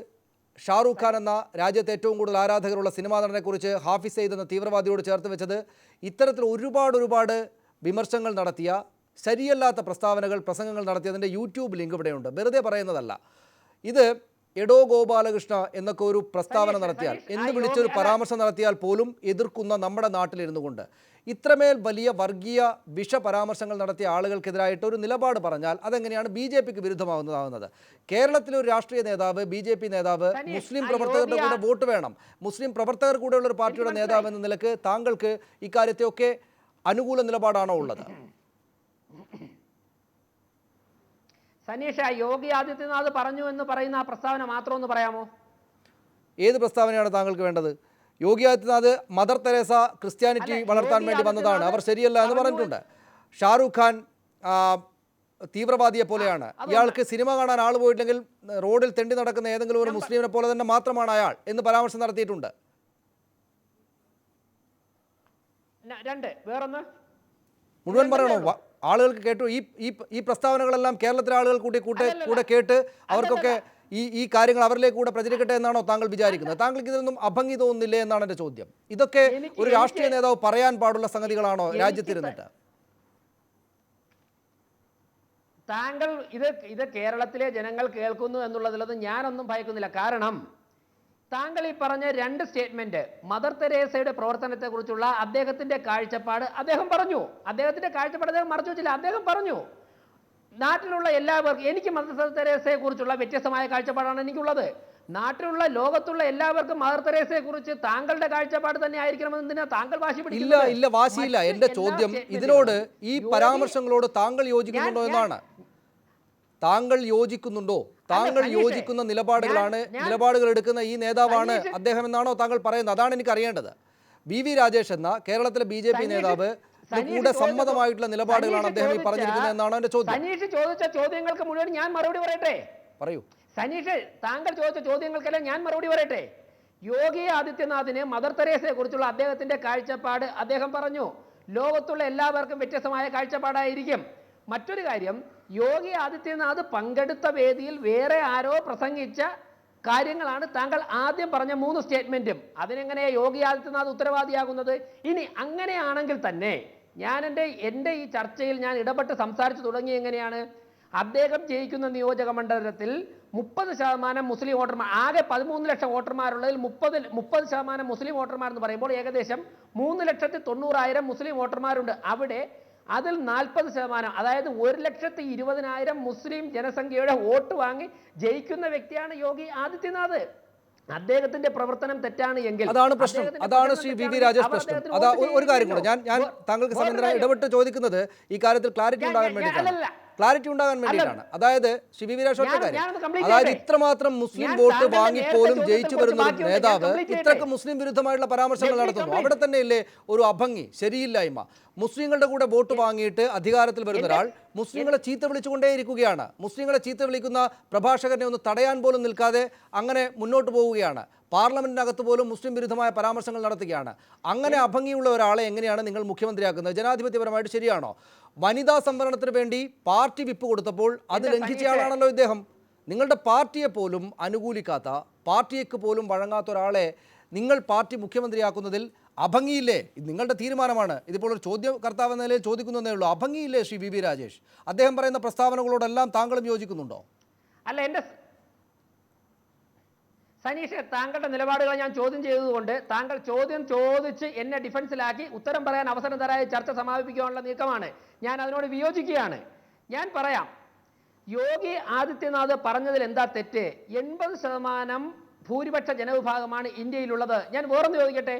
ഷാറൂഖ് ഖാൻ എന്ന രാജ്യത്തെ ഏറ്റവും കൂടുതൽ ആരാധകരുള്ള സിനിമാ നടനെക്കുറിച്ച്, ഹാഫിസ് സെയ്ദ് എന്ന തീവ്രവാദിയോട് ചേർത്ത് വെച്ചത്, ഇത്തരത്തിൽ ഒരുപാട് വിമർശനങ്ങൾ നടത്തിയ, ശരിയല്ലാത്ത പ്രസംഗങ്ങൾ നടത്തിയതിൻ്റെ യൂട്യൂബ് ലിങ്ക് ഇവിടെയുണ്ട്. വെറുതെ പറയുന്നതല്ല. ഇത് എടോ ഗോപാലകൃഷ്ണ എന്നൊക്കെ ഒരു പ്രസ്താവന നടത്തിയാൽ, എന്ന് വിളിച്ചൊരു പരാമർശം നടത്തിയാൽ പോലും എതിർക്കുന്ന നമ്മുടെ നാട്ടിലിരുന്നു കൊണ്ട് ഇത്രമേൽ വലിയ വർഗീയ വിഷ പരാമർശങ്ങൾ നടത്തിയ ആളുകൾക്കെതിരായിട്ട് ഒരു നിലപാട് പറഞ്ഞാൽ അതെങ്ങനെയാണ് BJPക്ക് വിരുദ്ധമാകുന്നത്? കേരളത്തിലെ ഒരു രാഷ്ട്രീയ നേതാവ്, BJP നേതാവ്, മുസ്ലിം പ്രവർത്തകരുടെ കൂടെ വോട്ട് വേണം, മുസ്ലിം പ്രവർത്തകർ കൂടെയുള്ള ഒരു പാർട്ടിയുടെ നേതാവ് എന്ന നിലക്ക് താങ്കൾക്ക് ഇക്കാര്യത്തെയൊക്കെ അനുകൂല നിലപാടാണോ ഉള്ളത്? സനീഷ, യോഗി ആദിത്യനാഥ് പറഞ്ഞു എന്ന് പറയുന്ന ആ പ്രസ്താവന മാത്രം ഒന്ന് പറയാമോ? ഏത് പ്രസ്താവനയാണ് താങ്കൾക്ക് വേണ്ടത്? Yogi Adityanath mother Teresa Christianity വളർത്താൻ വേണ്ടി വന്നതാണ്, അവർ ശരിയല്ല എന്ന് പറഞ്ഞിട്ടുണ്ട്. ഷാറൂഖ് ഖാൻ തീവ്രവാദിയെ പോലെയാണ്, ഇയാൾക്ക് സിനിമ കാണാൻ ആൾ പോയിട്ടില്ലെങ്കിൽ റോഡിൽ തെണ്ടി നടക്കുന്ന ഏതെങ്കിലും ഒരു മുസ്ലിമിനെ പോലെ തന്നെ മാത്രമാണ് അയാൾ എന്ന് പരാമർശം നടത്തിയിട്ടുണ്ട്. വേറൊന്ന് മുഴുവൻ പറയണോ? ആളുകൾക്ക് കേട്ടു. ഈ പ്രസ്താവനകളെല്ലാം കേരളത്തിലെ ആളുകൾ കൂടെ കേട്ട് അവർക്കൊക്കെ ഈ കാര്യങ്ങൾ അവരിലേക്ക് കൂടെ പ്രചരിക്കട്ടെ എന്നാണോ താങ്കൾ വിചാരിക്കുന്നത്? താങ്കൾക്ക് ഇതിനൊന്നും അഭംഗി തോന്നുന്നില്ലേ എന്നാണ് എൻ്റെ ചോദ്യം. ഇതൊക്കെ ഒരു രാഷ്ട്രീയ നേതാവ് പറയാൻ പാടുള്ള സംഗതികളാണോ രാജ്യത്തിരുന്നിട്ട്? താങ്കൾ ഇത് കേരളത്തിലെ ജനങ്ങൾ കേൾക്കുന്നു എന്നുള്ളതിലൊന്നും ഞാനൊന്നും ഭയക്കുന്നില്ല. കാരണം താങ്കൾ ഈ പറഞ്ഞ 2 സ്റ്റേറ്റ്മെന്റ്, മദർ തെരേസയുടെ പ്രവർത്തനത്തെക്കുറിച്ചുള്ള അദ്ദേഹത്തിന്റെ കാഴ്ചപ്പാട് അദ്ദേഹം പറഞ്ഞു. അദ്ദേഹത്തിന്റെ കാഴ്ചപ്പാട് അദ്ദേഹം മറച്ചു വെച്ചില്ല. അദ്ദേഹം പറഞ്ഞു, നാട്ടിലുള്ള എല്ലാവർക്കും, എനിക്ക് മദർ തെരേസയെ കുറിച്ചുള്ള വ്യത്യസ്തമായ കാഴ്ചപ്പാടാണ് എനിക്കുള്ളത്. നാട്ടിലുള്ള ലോകത്തുള്ള എല്ലാവർക്കും മദർ തെരേസയെ കുറിച്ച് താങ്കളുടെ കാഴ്ചപ്പാട് തന്നെ ആയിരിക്കണമെന്ന് താങ്കൾ വാശി പിടിക്കുന്നത്? ഇല്ല, വാശിയില്ല. എൻ്റെ ചോദ്യം ഇതിനോട്, ഈ പരാമർശങ്ങളോട് താങ്കൾ യോജിക്കുന്നുണ്ടോ എന്നാണ്. താങ്കൾ യോജിക്കുന്നുണ്ടോ? താങ്കൾ യോജിക്കുന്ന നിലപാടുകൾ എടുക്കുന്ന ഈ നേതാവാണ് അദ്ദേഹം എന്നാണോ താങ്കൾ പറയുന്നത്? അതാണ് എനിക്ക് അറിയേണ്ടത്. VV രാജേഷ് എന്ന കേരളത്തിലെ BJP നേതാവ് കൂടെ സമ്മതമായിട്ടുള്ള നിലപാടുകളാണ് അദ്ദേഹം ഈ പറഞ്ഞിരിക്കുന്നത് എന്നാണ് എന്റെ ചോദ്യം. സനീഷ് ചോദിച്ച ചോദ്യങ്ങൾക്ക് മുഴുവൻ ഞാൻ മറുപടി പറയട്ടെ? പറയൂ. സനീഷ്, താങ്കൾ ചോദിച്ച ചോദ്യങ്ങൾക്കെല്ലാം ഞാൻ മറുപടി പറയട്ടെ. യോഗി ആദിത്യനാഥിന് മദർ തെരേസയെ കുറിച്ചുള്ള അദ്ദേഹത്തിന്റെ കാഴ്ചപ്പാട് അദ്ദേഹം പറഞ്ഞു. ലോകത്തുള്ള എല്ലാവർക്കും വ്യത്യസ്തമായ കാഴ്ചപ്പാടായിരിക്കും. മറ്റൊരു കാര്യം, യോഗി ആദിത്യനാഥ് പങ്കെടുത്ത വേദിയിൽ വേറെ ആരോ പ്രസംഗിച്ച കാര്യങ്ങളാണ് താങ്കൾ ആദ്യം പറഞ്ഞ 3 സ്റ്റേറ്റ്മെന്റും. അതിനെങ്ങനെയാണ് യോഗി ആദിത്യനാഥ് ഉത്തരവാദിയാകുന്നത്? ഇനി അങ്ങനെയാണെങ്കിൽ തന്നെ ഞാൻ എൻ്റെ ഈ ചർച്ചയിൽ ഞാൻ ഇടപെട്ട് സംസാരിച്ചു തുടങ്ങി എങ്ങനെയാണ്? അദ്ദേഹം ജയിക്കുന്ന നിയോജക മണ്ഡലത്തിൽ 30% മുസ്ലിം വോട്ടർമാർ, ആകെ 13 ലക്ഷം വോട്ടർമാരുള്ളതിൽ 30% മുസ്ലിം വോട്ടർമാർ എന്ന് പറയുമ്പോൾ ഏകദേശം 3,90,000 മുസ്ലിം വോട്ടർമാരുണ്ട്. അവിടെ അതിൽ 40%, അതായത് 1,20,000 മുസ്ലിം ജനസംഖ്യയുടെ വോട്ട് വാങ്ങി ജയിക്കുന്ന വ്യക്തിയാണ് യോഗി ആദിത്യനാഥ്. അദ്ദേഹത്തിന്റെ പ്രവർത്തനം തെറ്റാണ് എങ്കിൽ അതാണ് പ്രശ്നം. അതാണ് ശ്രീ വി വി രാജേഷ് പ്രശ്നം. അതാ ഒരു കാര്യം കൂടെ ഞാൻ താങ്കൾക്ക് സമയം ഇടപെട്ട് ചോദിക്കുന്നത് ഈ കാര്യത്തിൽ ക്ലാരിറ്റി ഉണ്ടാകാൻ വേണ്ടിയിട്ടാണ്. അതായത് ശ്രീ വി വി രാജേഷ് ഒറ്റ കാര്യം, അതായത് ഇത്രമാത്രം മുസ്ലിം വോട്ട് വാങ്ങിപ്പോലും ജയിച്ചു വരുന്ന ഒരു നേതാവ് ഇത്രക്ക് മുസ്ലിം വിരുദ്ധമായിട്ടുള്ള പരാമർശങ്ങൾ നടത്തുന്നു. അവിടെ തന്നെയല്ലേ ഒരു അഭംഗി, ശരിയില്ലായ്മ. മുസ്ലിങ്ങളുടെ കൂടെ വോട്ട് വാങ്ങിയിട്ട് അധികാരത്തിൽ വരുന്ന ഒരാൾ മുസ്ലിങ്ങളെ ചീത്ത വിളിച്ചുകൊണ്ടേയിരിക്കുകയാണ്. മുസ്ലിങ്ങളെ ചീത്ത വിളിക്കുന്ന പ്രഭാഷകനെ ഒന്ന് തടയാൻ പോലും നിൽക്കാതെ അങ്ങനെ മുന്നോട്ട് പോവുകയാണ്. പാർലമെന്റിനകത്ത് പോലും മുസ്ലിം വിരുദ്ധമായ പരാമർശങ്ങൾ നടത്തുകയാണ്. അങ്ങനെ അഭംഗിയുള്ള ഒരാളെ എങ്ങനെയാണ് നിങ്ങൾ മുഖ്യമന്ത്രിയാക്കുന്നത്? ജനാധിപത്യപരമായിട്ട് ശരിയാണോ? വനിതാ സംവരണത്തിന് വേണ്ടി പാർട്ടി വിപ്പ് കൊടുത്തപ്പോൾ അത് ലംഘിച്ചയാളാണല്ലോ ഇദ്ദേഹം. നിങ്ങളുടെ പാർട്ടിയെ പോലും അനുകൂലിക്കാത്ത, പാർട്ടിക്ക് പോലും വഴങ്ങാത്ത ഒരാളെ നിങ്ങൾ പാർട്ടി മുഖ്യമന്ത്രിയാക്കുന്നതിൽ അഭംഗിയില്ലേ? ഇത് നിങ്ങളുടെ തീരുമാനമാണ്. ഇതിപ്പോൾ ഒരു ചോദ്യകർത്താവ് എന്ന നിലയിൽ ചോദിക്കുന്നതേ ഉള്ളൂ. അഭംഗിയില്ലേ ശ്രീ വി വി രാജേഷ്? അദ്ദേഹം പറയുന്ന പ്രസ്താവനകളോടെല്ലാം താങ്കളും യോജിക്കുന്നുണ്ടോ? അല്ല, എൻ്റെ സനീഷ്, താങ്കളുടെ നിലപാടുകൾ ഞാൻ ചോദ്യം ചെയ്തതുകൊണ്ട് താങ്കൾ ചോദ്യം ചോദിച്ച് എന്നെ ഡിഫൻസിലാക്കി ഉത്തരം പറയാൻ അവസരം തരാതെ ചർച്ച സമാപിപ്പിക്കാനുള്ള നീക്കമാണ്. ഞാൻ അതിനോട് വിയോജിക്കുകയാണ്. ഞാൻ പറയാം, യോഗി ആദിത്യനാഥ് പറഞ്ഞതിൽ എന്താ തെറ്റ്? 80% ഭൂരിപക്ഷ ജനവിഭാഗമാണ് ഇന്ത്യയിലുള്ളത്. ഞാൻ വേറൊന്ന് ചോദിക്കട്ടെ,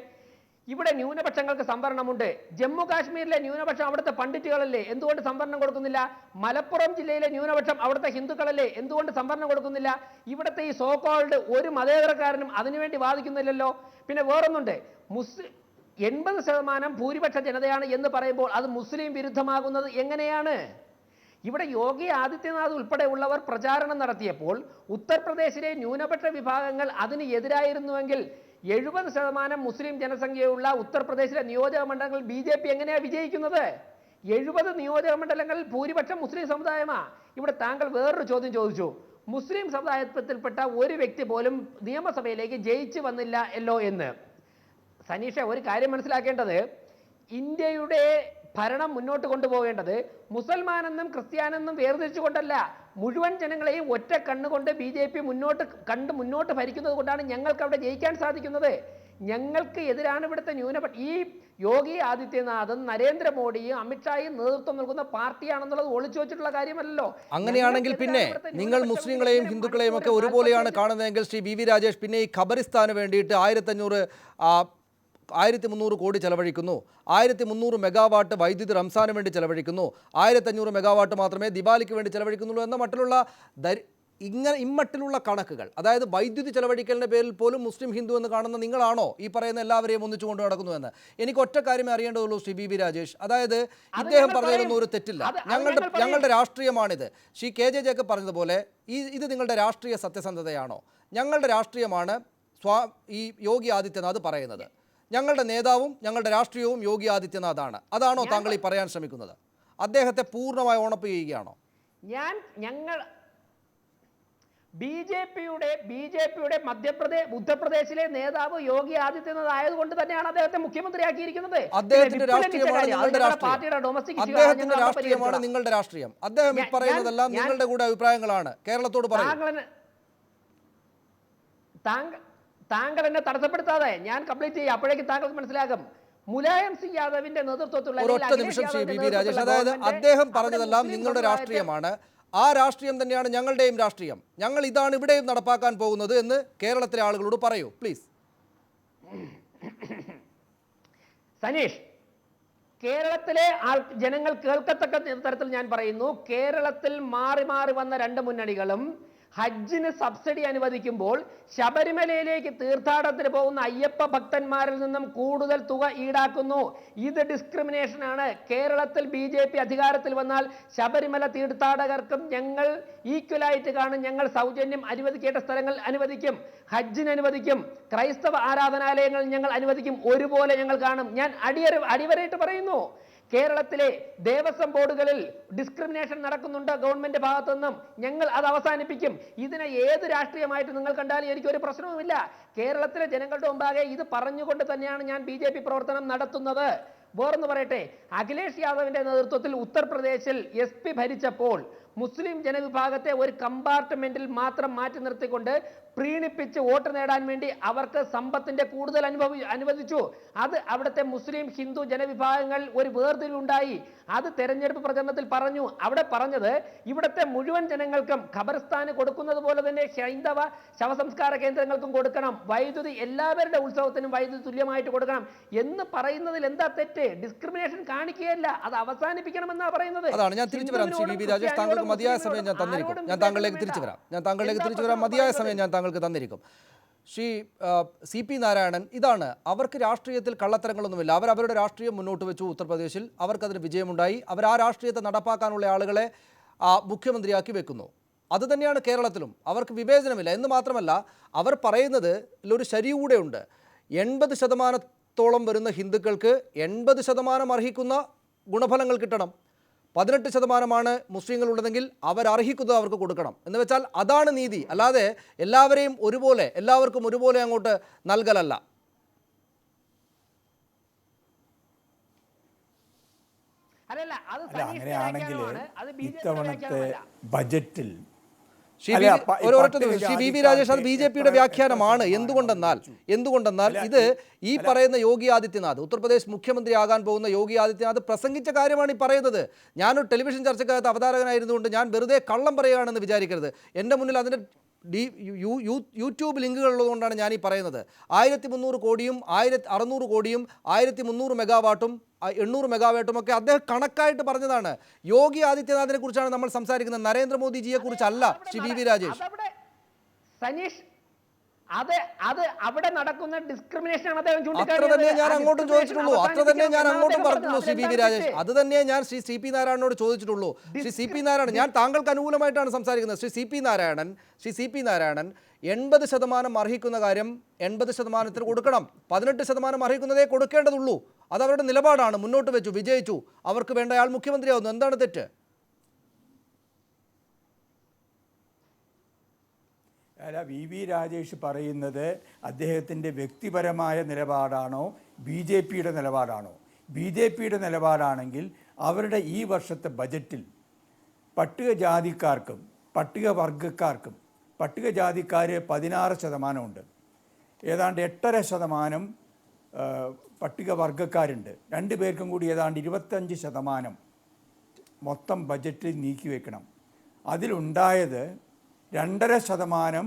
ഇവിടെ ന്യൂനപക്ഷങ്ങൾക്ക് സംവരണമുണ്ട്. ജമ്മു കാശ്മീരിലെ ന്യൂനപക്ഷം അവിടുത്തെ പണ്ഡിറ്റുകളല്ലേ, എന്തുകൊണ്ട് സംവരണം കൊടുക്കുന്നില്ല? മലപ്പുറം ജില്ലയിലെ ന്യൂനപക്ഷം അവിടുത്തെ ഹിന്ദുക്കളല്ലേ, എന്തുകൊണ്ട് സംവരണം കൊടുക്കുന്നില്ല? ഇവിടുത്തെ ഈ സോ കോൾഡ് ഒരു മതേതരക്കാരനും അതിനുവേണ്ടി വാദിക്കുന്നില്ലല്ലോ. പിന്നെ വേറൊന്നുണ്ട്, 80% ഭൂരിപക്ഷ ജനതയാണ് എന്ന് പറയുമ്പോൾ അത് മുസ്ലിം വിരുദ്ധമാകുന്നത് എങ്ങനെയാണ്? ഇവിടെ യോഗി ആദിത്യനാഥ് ഉൾപ്പെടെയുള്ളവർ പ്രചാരണം നടത്തിയപ്പോൾ ഉത്തർപ്രദേശിലെ ന്യൂനപക്ഷ വിഭാഗങ്ങൾ അതിന് എതിരായിരുന്നുവെങ്കിൽ 70% മുസ്ലിം ജനസംഖ്യയുള്ള ഉത്തർപ്രദേശിലെ നിയോജക മണ്ഡലങ്ങളിൽ BJP എങ്ങനെയാണ് വിജയിക്കുന്നത്? 70 നിയോജക മണ്ഡലങ്ങളിൽ ഭൂരിപക്ഷം മുസ്ലിം സമുദായമാണ്. ഇവിടെ താങ്കൾ വേറൊരു ചോദ്യം ചോദിച്ചു, മുസ്ലിം സമുദായത്തിൽപ്പെട്ട ഒരു വ്യക്തി പോലും നിയമസഭയിലേക്ക് ജയിച്ചു വന്നില്ലല്ലോ എന്ന്. സനീഷ, ഒരു കാര്യം മനസ്സിലാക്കേണ്ടത്, ഇന്ത്യയുടെ ഭരണം മുന്നോട്ട് കൊണ്ടുപോകേണ്ടത് മുസൽമാനെന്നും ക്രിസ്ത്യാനെന്നും വേർതിരിച്ചുകൊണ്ടല്ല, മുഴുവൻ ജനങ്ങളെയും ഒറ്റ കണ്ണുകൊണ്ട് BJP മുന്നോട്ട് ഭരിക്കുന്നത് കൊണ്ടാണ് ഞങ്ങൾക്ക് അവിടെ ജയിക്കാൻ സാധിക്കുന്നത്. ഞങ്ങൾക്ക് എതിരാണ് ഇവിടുത്തെ ഈ യോഗി ആദിത്യനാഥും നരേന്ദ്രമോദിയും അമിത്ഷായും നേതൃത്വം നൽകുന്ന പാർട്ടിയാണെന്നുള്ളത് ഒളിച്ചു വെച്ചിട്ടുള്ള കാര്യമല്ലല്ലോ. അങ്ങനെയാണെങ്കിൽ പിന്നെ നിങ്ങൾ മുസ്ലിങ്ങളെയും ഹിന്ദുക്കളെയും ഒക്കെ ഒരുപോലെയാണ് കാണുന്നതെങ്കിൽ ശ്രീ വി വി രാജേഷ്, പിന്നെ ഈ ഖബറിസ്ഥാന് വേണ്ടിയിട്ട് 1,300 കോടി ചെലവഴിക്കുന്നു, 1,300 മെഗാവാട്ട് വൈദ്യുതി റംസാന് വേണ്ടി ചെലവഴിക്കുന്നു, 1,500 മെഗാവാട്ട് മാത്രമേ ദിവാലിക്ക് വേണ്ടി ചെലവഴിക്കുന്നുള്ളൂ എന്ന മട്ടിലുള്ള ഇമ്മട്ടിലുള്ള കണക്കുകൾ, അതായത് വൈദ്യുതി ചെലവഴിക്കലിൻ്റെ പേരിൽ പോലും മുസ്ലിം ഹിന്ദു എന്ന് കാണുന്ന നിങ്ങളാണോ ഈ പറയുന്ന എല്ലാവരെയും ഒന്നിച്ചു കൊണ്ട് നടക്കുന്നുവെന്ന്? എനിക്ക് ഒറ്റ കാര്യമേ അറിയേണ്ടതുള്ളൂ ശ്രീ വി വി രാജേഷ്. അതായത് ഇദ്ദേഹം പറഞ്ഞതിലൊന്നും ഒരു തെറ്റില്ല. ഞങ്ങളുടെ രാഷ്ട്രീയമാണിത്. ശ്രീ KJ ജേക്കബ് പറഞ്ഞതുപോലെ ഇത് നിങ്ങളുടെ രാഷ്ട്രീയ സത്യസന്ധതയാണോ? ഞങ്ങളുടെ രാഷ്ട്രീയമാണ് ഈ യോഗി ആദിത്യനാഥ് പറയുന്നത്. ഞങ്ങളുടെ നേതാവും ഞങ്ങളുടെ രാഷ്ട്രീയവും യോഗി ആദിത്യനാഥാണ്. അതാണോ താങ്കൾ ഈ പറയാൻ ശ്രമിക്കുന്നത്? അദ്ദേഹത്തെ പൂർണ്ണമായി ഓണപ്പ് ചെയ്യുകയാണോ? ഞങ്ങൾ BJPയുടെ ഉത്തർപ്രദേശിലെ നേതാവ് യോഗി ആദിത്യനാഥ് ആയതുകൊണ്ട് തന്നെയാണ് അദ്ദേഹത്തെ മുഖ്യമന്ത്രിയാക്കിയിരിക്കുന്നത്. അദ്ദേഹത്തിന്റെ രാഷ്ട്രീയമാണ് നിങ്ങളുടെ രാഷ്ട്രീയം. അദ്ദേഹം ഈ പറയുന്നതെല്ലാം നിങ്ങളുടെ കൂടെ അഭിപ്രായങ്ങളാണ്. കേരളത്തോട് പറയും. താങ്കൾ എന്നെ തടസ്സപ്പെടുത്താതെ ഞാൻ കംപ്ലീറ്റ് ചെയ്യാം, അപ്പോഴേക്ക് താങ്കൾക്ക് മനസ്സിലാകും. മുലായം സിംഗ് യാദവിന്റെ നേതൃത്വത്തിലുള്ള ഒരൊറ്റ നിമിഷം ശ്രീ വി വി രാജേഷ്, അതായത് അദ്ദേഹം പറഞ്ഞതെല്ലാം നിങ്ങളുടെ രാഷ്ട്രീയമാണ്. ആ രാഷ്ട്രീയം തന്നെയാണ് ഞങ്ങളുടെയും രാഷ്ട്രീയം. ഞങ്ങൾ ഇതാണ് ഇവിടെയും നടപ്പാക്കാൻ പോകുന്നത് എന്ന് കേരളത്തിലെ ആളുകളോട് പറയൂ പ്ലീസ്. സനീഷ്, കേരളത്തിലെ ജനങ്ങൾ കേൾക്കത്തക്ക തരത്തിൽ ഞാൻ പറയുന്നു, കേരളത്തിൽ മാറി മാറി വന്ന രണ്ട് മുന്നണികളും ഹജ്ജിന് സബ്സിഡി അനുവദിക്കുമ്പോൾ ശബരിമലയിലേക്ക് തീർത്ഥാടനത്തിന് പോകുന്ന അയ്യപ്പ ഭക്തന്മാരിൽ നിന്നും കൂടുതൽ തുക ഈടാക്കുന്നു. ഇത് ഡിസ്ക്രിമിനേഷൻ ആണ്. കേരളത്തിൽ BJP അധികാരത്തിൽ വന്നാൽ ശബരിമല തീർത്ഥാടകർക്കും ഞങ്ങൾ ഈക്വലായിട്ട് കാണും. ഞങ്ങൾ സൗജന്യം അനുവദിക്കേണ്ട സ്ഥലങ്ങൾ അനുവദിക്കും, ഹജ്ജിന് അനുവദിക്കും, ക്രൈസ്തവ ആരാധനാലയങ്ങൾ ഞങ്ങൾ അനുവദിക്കും, ഒരുപോലെ ഞങ്ങൾ കാണും. ഞാൻ അടിവരയിട്ട് പറയുന്നു, കേരളത്തിലെ ദേവസ്വം ബോർഡുകളിൽ ഡിസ്ക്രിമിനേഷൻ നടക്കുന്നുണ്ട് ഗവൺമെന്റ് ഭാഗത്തു നിന്നും. ഞങ്ങൾ അത് അവസാനിപ്പിക്കും. ഇതിനെ ഏത് രാഷ്ട്രീയമായിട്ട് നിങ്ങൾ കണ്ടാലും എനിക്കൊരു പ്രശ്നവുമില്ല. കേരളത്തിലെ ജനങ്ങളുടെ മുമ്പാകെ ഇത് പറഞ്ഞുകൊണ്ട് തന്നെയാണ് ഞാൻ BJP പ്രവർത്തനം നടത്തുന്നത്. വേറൊന്ന് പറയട്ടെ, അഖിലേഷ് യാദവിന്റെ നേതൃത്വത്തിൽ ഉത്തർപ്രദേശിൽ SP ഭരിച്ചപ്പോൾ മുസ്ലിം ജനവിഭാഗത്തെ ഒരു കമ്പാർട്ട്മെന്റിൽ മാത്രം മാറ്റി നിർത്തിക്കൊണ്ട് പ്രീണിപ്പിച്ച് വോട്ട് നേടാൻ വേണ്ടി അവർക്ക് സമ്പത്തിന്റെ കൂടുതൽ അനുവദിച്ചു. അത് അവിടുത്തെ മുസ്ലിം ഹിന്ദു ജനവിഭാഗങ്ങൾ ഒരു വേർതിരിവുണ്ടായി. അത് തെരഞ്ഞെടുപ്പ് പ്രചരണത്തിൽ പറഞ്ഞു. അവിടെ പറഞ്ഞത് ഇവിടുത്തെ മുഴുവൻ ജനങ്ങൾക്കും ഖബർസ്ഥാന് കൊടുക്കുന്നത് പോലെ തന്നെ ഹൈന്ദവ ശവസംസ്കാര കേന്ദ്രങ്ങൾക്കും കൊടുക്കണം, വൈദ്യുതി എല്ലാവരുടെ ഉത്സവത്തിനും വൈദ്യുതി തുല്യമായിട്ട് കൊടുക്കണം എന്ന് പറയുന്നതിൽ എന്താ തെറ്റ്? ഡിസ്ക്രിമിനേഷൻ കാണിക്കുകയല്ല, അത് അവസാനിപ്പിക്കണമെന്നാണ് പറയുന്നത്. അതാണ് ഞാൻ തിരിച്ചു വരാം. ശ്രീ VV രാജേഷ്, താങ്കൾക്ക് മതിയായ സമയം ഞാൻ തന്നിരിക്കും. ഞാൻ താങ്കളിലേക്ക് തിരിച്ചു വരാം. മതിയായ സമയം ഞാൻ താങ്കൾക്ക് തന്നിരിക്കും. ശ്രീ CP നാരായണൻ, ഇതാണ്, അവർക്ക് രാഷ്ട്രീയത്തിൽ കള്ളത്തരങ്ങളൊന്നുമില്ല. അവരുടെ രാഷ്ട്രീയം മുന്നോട്ട് വെച്ചു ഉത്തർപ്രദേശിൽ, അവർക്കതിന് വിജയമുണ്ടായി. അവർ ആ രാഷ്ട്രീയത്തെ നടപ്പാക്കാനുള്ള ആളുകളെ മുഖ്യമന്ത്രിയാക്കി വെക്കുന്നു. അതുതന്നെയാണ് കേരളത്തിലും. അവർക്ക് വിവേചനമില്ല എന്ന് മാത്രമല്ല, അവർ പറയുന്നത് ഒരു ശരി കൂടെ ഉണ്ട്. 80% വരുന്ന ഹിന്ദുക്കൾക്ക് 80% അർഹിക്കുന്ന ഗുണഫലങ്ങൾ കിട്ടണം. 18% മുസ്ലിങ്ങളുള്ളതെങ്കിൽ അവരർഹിക്കുന്നത് അവർക്ക് കൊടുക്കണം എന്ന് വെച്ചാൽ അതാണ് നീതി. അല്ലാതെ എല്ലാവരെയും ഒരുപോലെ, എല്ലാവർക്കും ഒരുപോലെ അങ്ങോട്ട് നൽകലല്ല. അല്ല, അങ്ങനെയാണെങ്കിൽ ഇത്തവണത്തെ ബജറ്റിൽ ശ്രീ VV രാജേഷ്, അത് BJPയുടെ വ്യാഖ്യാനമാണ്. എന്തുകൊണ്ടെന്നാൽ ഇത് ഈ പറയുന്ന യോഗി ആദിത്യനാഥ്, ഉത്തർപ്രദേശ് മുഖ്യമന്ത്രിയാകാൻ പോകുന്ന യോഗി ആദിത്യനാഥ് പ്രസംഗിച്ച കാര്യമാണ് ഈ പറയുന്നത്. ഞാനൊരു ടെലിവിഷൻ ചർച്ചക്കകത്ത് അവതാരകനായിരുന്നുകൊണ്ട് ഞാൻ വെറുതെ കള്ളം പറയുകയാണെന്ന് വിചാരിക്കരുത്. എൻ്റെ മുന്നിൽ അതിൻ്റെ യൂട്യൂബ് ലിങ്കുകൾ ഉള്ളതുകൊണ്ടാണ് ഞാൻ ഈ പറയുന്നത്. 1300 കോടിയും 1600 കോടിയും 1300 മെഗാവാട്ടും 800 മെഗാവാട്ടും ഒക്കെ അദ്ദേഹം കണക്കായിട്ട് പറഞ്ഞതാണ്. യോഗി ആദിത്യനാഥിനെ കുറിച്ചാണ് നമ്മൾ സംസാരിക്കുന്നത്, നരേന്ദ്രമോദിജിയെ കുറിച്ചല്ല. ശ്രീ VV രാജേഷ്, സനീഷ്, അത് അവിടെ നടക്കുന്ന ഡിസ്ക്രിമിനേഷൻ ആണ്. അത്ര തന്നെ ഞാൻ അങ്ങോട്ടും ചോദിച്ചിട്ടുള്ളൂ, അത്ര തന്നെ ഞാൻ അങ്ങോട്ടും പറഞ്ഞിട്ടുള്ളൂ. ശ്രീ VV രാജേഷ്, അത് തന്നെ ഞാൻ ശ്രീ CP നാരായണനോട് ചോദിച്ചിട്ടുള്ളൂ. ശ്രീ CP നാരായണൻ, ഞാൻ താങ്കൾക്ക് അനുകൂലമായിട്ടാണ് സംസാരിക്കുന്നത്. ശ്രീ CP നാരായണൻ 80% അർഹിക്കുന്ന കാര്യം 80% കൊടുക്കണം, 18% അർഹിക്കുന്നതേ കൊടുക്കേണ്ടതുള്ളൂ. അത് അവരുടെ നിലപാടാണ്. മുന്നോട്ട് വെച്ചു, വിജയിച്ചു, അവർക്ക് വേണ്ട ആൾ മുഖ്യമന്ത്രിയാവുന്നു. എന്താണ് തെറ്റ്? അല്ല, VV രാജേഷ് പറയുന്നത് അദ്ദേഹത്തിൻ്റെ വ്യക്തിപരമായ നിലപാടാണോ BJPയുടെ നിലപാടാണോ? BJPയുടെ നിലപാടാണെങ്കിൽ അവരുടെ ഈ വർഷത്തെ ബജറ്റിൽ പട്ടികജാതിക്കാർക്കും പട്ടികവർഗക്കാർക്കും, പട്ടികജാതിക്കാർ 16% ഉണ്ട്, ഏതാണ്ട് 8.5% പട്ടികവർഗക്കാരുണ്ട്, 2 പേർക്കും കൂടി ഏതാണ്ട് 25% മൊത്തം ബജറ്റിൽ നീക്കിവെക്കണം. അതിലുണ്ടായത് 2.5%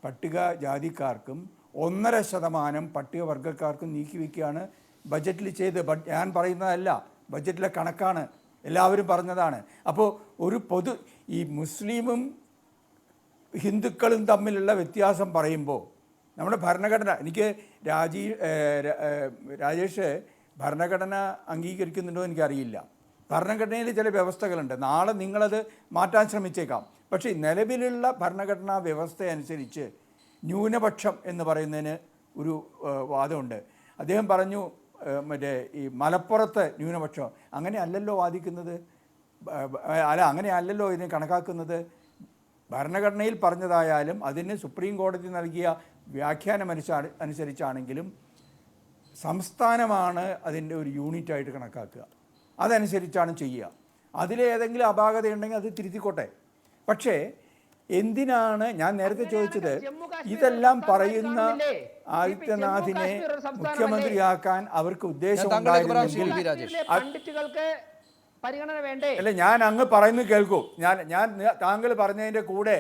പട്ടികജാതിക്കാർക്കും 1.5% പട്ടികവർഗക്കാർക്കും നീക്കിവെക്കുകയാണ് ബജറ്റിൽ ചെയ്ത്. ഞാൻ പറയുന്നതല്ല, ബജറ്റിലെ കണക്കാണ്, എല്ലാവരും പറഞ്ഞതാണ്. അപ്പോൾ ഒരു ഈ മുസ്ലിമും ഹിന്ദുക്കളും തമ്മിലുള്ള വ്യത്യാസം പറയുമ്പോൾ നമ്മുടെ ഭരണഘടന, എനിക്ക് രാജേഷ് ഭരണഘടന അംഗീകരിക്കുന്നുണ്ടോ എനിക്കറിയില്ല. ഭരണഘടനയിൽ ചില വ്യവസ്ഥകളുണ്ട്, നാളെ നിങ്ങളത് മാറ്റാൻ ശ്രമിച്ചേക്കാം. പക്ഷേ നിലവിലുള്ള ഭരണഘടനാ വ്യവസ്ഥ അനുസരിച്ച് ന്യൂനപക്ഷം എന്ന് പറയുന്നതിന് ഒരു വാദമുണ്ട്. അദ്ദേഹം പറഞ്ഞു മറ്റേ ഈ മലപ്പുറത്തെ ന്യൂനപക്ഷം, അങ്ങനെ അല്ലല്ലോ വാദിക്കുന്നത്, അല്ല അങ്ങനെ അല്ലല്ലോ ഇതിനെ കണക്കാക്കുന്നത്. ഭരണഘടനയിൽ പറഞ്ഞതായാലും അതിന് സുപ്രീം കോടതി നൽകിയ വ്യാഖ്യാനം അനുസരിച്ചാണെങ്കിലും സംസ്ഥാനമാണ് അതിൻ്റെ ഒരു യൂണിറ്റായിട്ട് കണക്കാക്കുക, അതനുസരിച്ചാണ് ചെയ്യുക. അതിലേതെങ്കിലും അപാകതയുണ്ടെങ്കിൽ അത് തിരുത്തിക്കോട്ടെ. പക്ഷേ എന്തിനാണ് ഞാൻ നേരത്തെ ചോദിച്ചത്, ഇതെല്ലാം പറയുന്ന ആദിത്യനാഥിനെ മുഖ്യമന്ത്രിയാക്കാൻ അവർക്ക് ഉദ്ദേശം ഉണ്ടായിരുന്നെങ്കിൽ, അല്ല ഞാൻ അങ്ങ് പറയുന്നത് കേൾക്കൂ, ഞാൻ താങ്കൾ പറഞ്ഞതിൻ്റെ കൂടെ